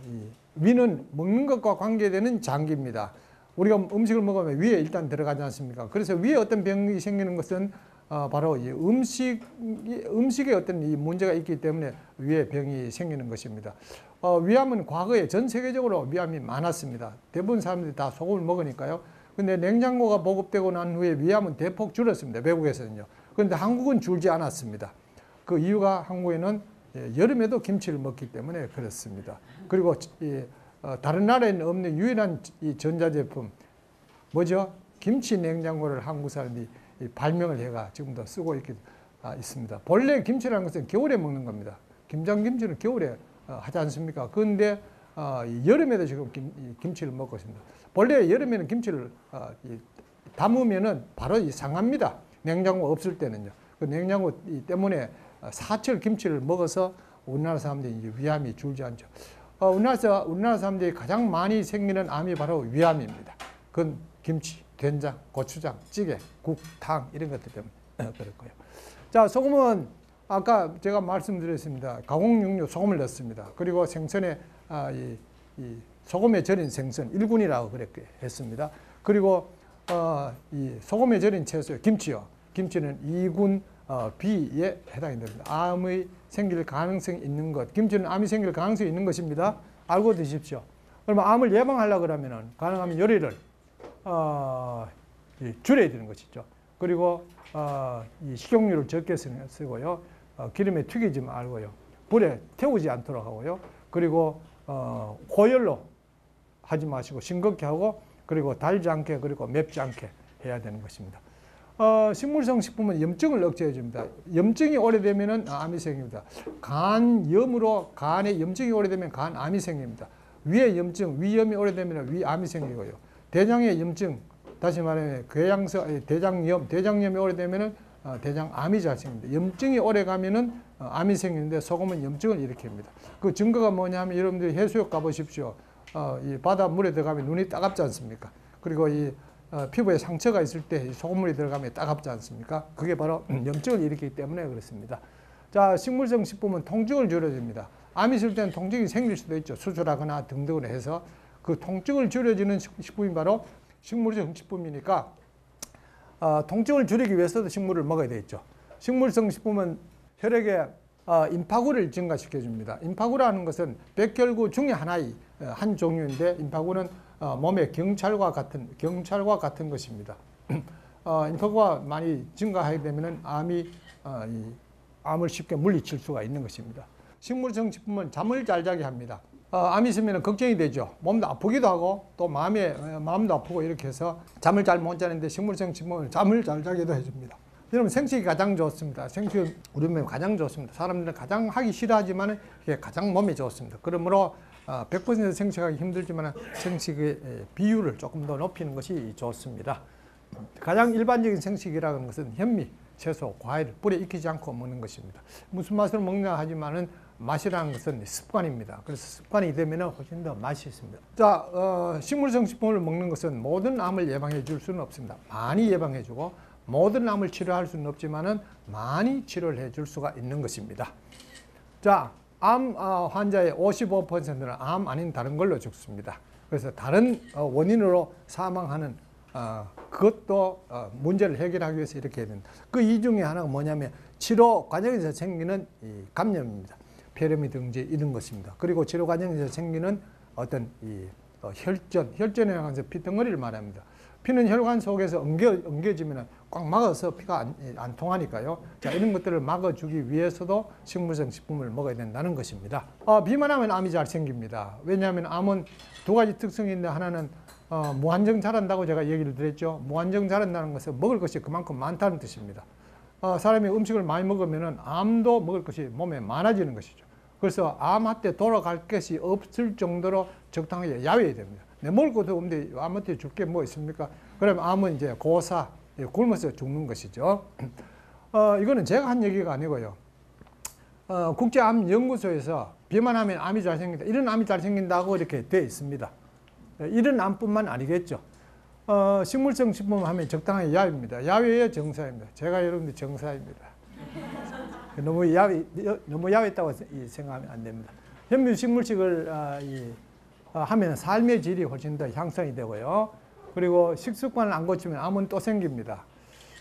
이 위는 먹는 것과 관계되는 장기입니다. 우리가 음식을 먹으면 위에 일단 들어가지 않습니까? 그래서 위에 어떤 병이 생기는 것은 바로 이 음식에 어떤 이 문제가 있기 때문에 위에 병이 생기는 것입니다. 위암은 과거에 전 세계적으로 위암이 많았습니다. 대부분 사람들이 다 소금을 먹으니까요. 근데 냉장고가 보급되고 난 후에 위암은 대폭 줄었습니다. 외국에서는요. 그런데 한국은 줄지 않았습니다. 그 이유가 한국에는 여름에도 김치를 먹기 때문에 그렇습니다. 그리고 다른 나라에는 없는 유일한 이 전자제품 뭐죠? 김치 냉장고를 한국 사람이 발명을 해가 지금도 쓰고 있습니다. 본래 김치라는 것은 겨울에 먹는 겁니다. 김장김치는 겨울에 하지 않습니까? 그런데 여름에도 지금 김치를 먹고 있습니다. 본래 여름에는 김치를 담으면은 바로 상합니다. 냉장고 없을 때는요. 그 냉장고 때문에 사철 김치를 먹어서 우리나라 사람들이 위암이 줄지 않죠. 우리나라 사람들이 가장 많이 생기는 암이 바로 위암입니다. 그건 김치, 된장, 고추장, 찌개, 국, 탕 이런 것들 때문에 그럴 거예요. 자, 소금은 아까 제가 말씀드렸습니다. 가공육류 소금을 넣습니다. 그리고 생선에 이 소금에 절인 생선 1군이라고 그렇게 했습니다. 그리고 이 소금에 절인 채소 김치요. 김치는 2군 B에 해당이 됩니다. 암이 생길 가능성이 있는 것. 김치는 암이 생길 가능성이 있는 것입니다. 알고 드십시오. 그러면 암을 예방하려고 그러면 가능하면 요리를 줄여야 되는 것이죠. 그리고 이 식용유를 적게 쓰고요. 기름에 튀기지 말고요. 불에 태우지 않도록 하고요. 그리고 고열로 하지 마시고 싱겁게 하고 그리고 달지 않게 그리고 맵지 않게 해야 되는 것입니다. 식물성 식품은 염증을 억제해 줍니다. 염증이 오래되면 암이 생깁니다. 간염으로 간에 염증이 오래되면 간암이 생깁니다. 위에 염증, 위염이 오래되면 위암이 생기고요. 대장의 염증, 다시 말하면 대장염이 오래되면 대장암이 잘 생깁니다. 염증이 오래가면은 암이 생기는데 소금은 염증을 일으킵니다. 그 증거가 뭐냐면 여러분들이 해수욕 가보십시오. 이 바닷물에 들어가면 눈이 따갑지 않습니까? 그리고 이 피부에 상처가 있을 때 소금물이 들어가면 따갑지 않습니까? 그게 바로 염증을 일으키기 때문에 그렇습니다. 자, 식물성 식품은 통증을 줄여줍니다. 암이 있을 때는 통증이 생길 수도 있죠. 수술하거나 등등을 해서 그 통증을 줄여주는 식품이 바로 식물성 식품이니까 통증을 줄이기 위해서도 식물을 먹어야 되겠죠. 식물성 식품은 혈액에 임파구를 증가시켜줍니다. 임파구라는 것은 백혈구 중에 한 종류인데 임파구는 몸의 경찰과 같은 것입니다. 임파구가 많이 증가하게 되면 암을 쉽게 물리칠 수가 있는 것입니다. 식물성 식품은 잠을 잘 자게 합니다. 암이 있으면 걱정이 되죠. 몸도 아프기도 하고 또 마음도 아프고 이렇게 해서 잠을 잘 못 자는데 식물성 식품은 잠을 잘 자게도 해줍니다. 여러분 생식이 가장 좋습니다. 생식은 우리 몸에 가장 좋습니다. 사람들은 가장 하기 싫어하지만 이게 가장 몸에 좋습니다. 그러므로 100% 생식하기 힘들지만 생식의 비율을 조금 더 높이는 것이 좋습니다. 가장 일반적인 생식이라는 것은 현미, 채소, 과일 불에 익히지 않고 먹는 것입니다. 무슨 맛으로 먹냐 하지만은 맛이라는 것은 습관입니다. 그래서 습관이 되면 훨씬 더 맛이 있습니다. 자, 식물성 식품을 먹는 것은 모든 암을 예방해 줄 수는 없습니다. 많이 예방해 주고 모든 암을 치료할 수는 없지만은 많이 치료를 해 줄 수가 있는 것입니다. 자, 암 환자의 55%는 암 아닌 다른 걸로 죽습니다. 그래서 다른 원인으로 사망하는 그것도 문제를 해결하기 위해서 이렇게 해야 된다. 그 이 중에 하나가 뭐냐면 치료 과정에서 생기는 이 감염입니다. 폐렴이 등재 이런 것입니다. 그리고 치료 과정에서 생기는 어떤 이 혈전에 의해서 피덩어리를 말합니다. 피는 혈관 속에서 엉겨지면 꽉 막아서 피가 안 통하니까요. 자, 이런 것들을 막아주기 위해서도 식물성 식품을 먹어야 된다는 것입니다. 비만하면 암이 잘 생깁니다. 왜냐하면 암은 두 가지 특성이 있는데 하나는 무한정 자란다고 제가 얘기를 드렸죠. 무한정 자란다는 것은 먹을 것이 그만큼 많다는 뜻입니다. 사람이 음식을 많이 먹으면 암도 먹을 것이 몸에 많아지는 것이죠. 그래서 암한테 돌아갈 것이 없을 정도로 적당하게 야외해야 됩니다. 내 먹을 것도 없는데 암한테 줄 게 뭐 있습니까? 그러면 암은 이제 고사, 굶어서 죽는 것이죠. 이거는 제가 한 얘기가 아니고요. 국제암연구소에서 비만하면 암이 잘 생긴다, 이런 암이 잘 생긴다고 이렇게 되어 있습니다. 이런 암뿐만 아니겠죠. 식물성 식품 하면 적당하게 야외입니다. 야외의 정사입니다. 제가 여러분들 정사입니다. 너무 야외있다고 생각하면 안 됩니다. 현미 식물식을 하면 삶의 질이 훨씬 더 향상이 되고요. 그리고 식습관을 안 고치면 암은 또 생깁니다.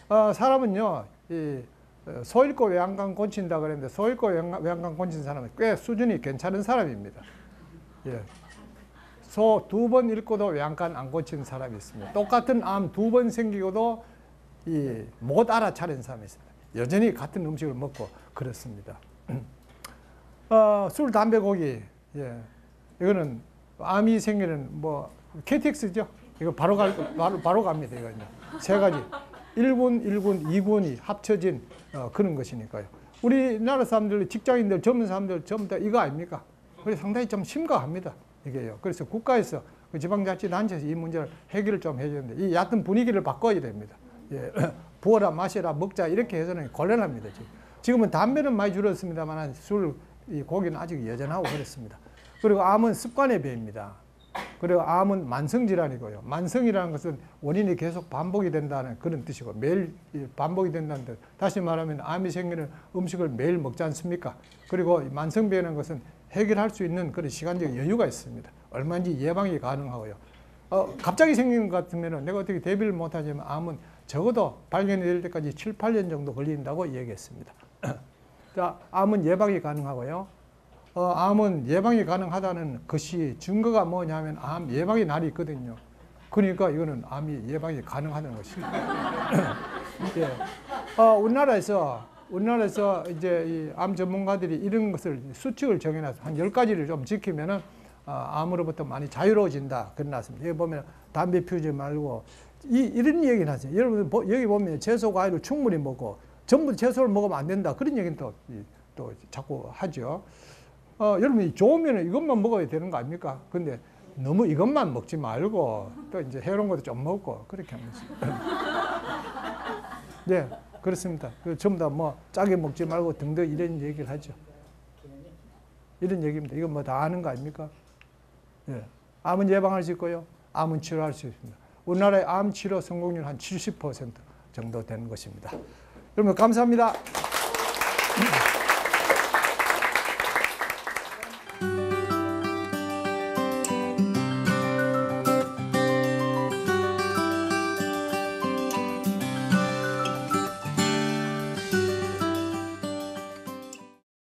사람은요, 소 잃고 외양간 고친다 그랬는데 소 잃고 외양간 고친 사람은 꽤 수준이 괜찮은 사람입니다. 예. 소 2번 잃고도 외양간 안 고친 사람이 있습니다. 똑같은 암 2번 생기고도 못 알아차린 사람이 있습니다. 여전히 같은 음식을 먹고 그렇습니다. 술, 담배, 고기, 예, 이거는 암이 생기는 뭐 KTX죠. 이거 바로 갑니다. 이거 세 가지 1군, 1군, 2군이 합쳐진 그런 것이니까요. 우리나라 사람들, 직장인들, 젊은 사람들 전부 다 이거 아닙니까? 그래서 상당히 좀 심각합니다. 이게요. 그래서 국가에서 그 지방자치단체에서 이 문제를 해결을 좀 해줘야 되는데 이 얕은 분위기를 바꿔야 됩니다. 예. 부어라 마셔라 먹자 이렇게 해서는 곤란합니다. 지금은 담배는 많이 줄었습니다만 술, 고기는 아직 여전하고 그렇습니다. 그리고 암은 습관의 배입니다. 그리고 암은 만성질환이고요. 만성이라는 것은 원인이 계속 반복이 된다는 그런 뜻이고 매일 반복이 된다는 뜻. 다시 말하면 암이 생기는 음식을 매일 먹지 않습니까? 그리고 만성병이라는 것은 해결할 수 있는 그런 시간적 여유가 있습니다. 얼마든지 예방이 가능하고요. 갑자기 생기는 것 같으면 내가 어떻게 대비를 못하지만 암은 적어도 발견이 될 때까지 7, 8년 정도 걸린다고 얘기했습니다. 자, 암은 예방이 가능하고요. 암은 예방이 가능하다는 것이 증거가 뭐냐면 암 예방의 날이 있거든요. 그러니까 이거는 암이 예방이 가능하다는 것입니다. 예. 우리나라에서 이제 이 암 전문가들이 이런 것을 수칙을 정해놔서 한 10가지를 좀 지키면은 암으로부터 많이 자유로워진다. 그래놨습니다. 여기 보면 담배 피우지 말고 이런 얘기는 하세요. 여러분 여기 보면 채소 과일을 충분히 먹고 전부 채소를 먹으면 안 된다. 그런 얘기는 또 자꾸 하죠. 여러분이 좋으면 이것만 먹어야 되는 거 아닙니까? 근데 너무 이것만 먹지 말고 또 이제 해로운 것도 좀 먹고 그렇게 합니다. 네, 그렇습니다. 전부 다 뭐 짜게 먹지 말고 등등 이런 얘기를 하죠. 이런 얘기입니다. 이건 뭐 다 아는 거 아닙니까? 예. 암은 예방할 수 있고요. 암은 치료할 수 있습니다. 우리나라의 암 치료 성공률 한 70% 정도 되는 것입니다. 여러분 감사합니다.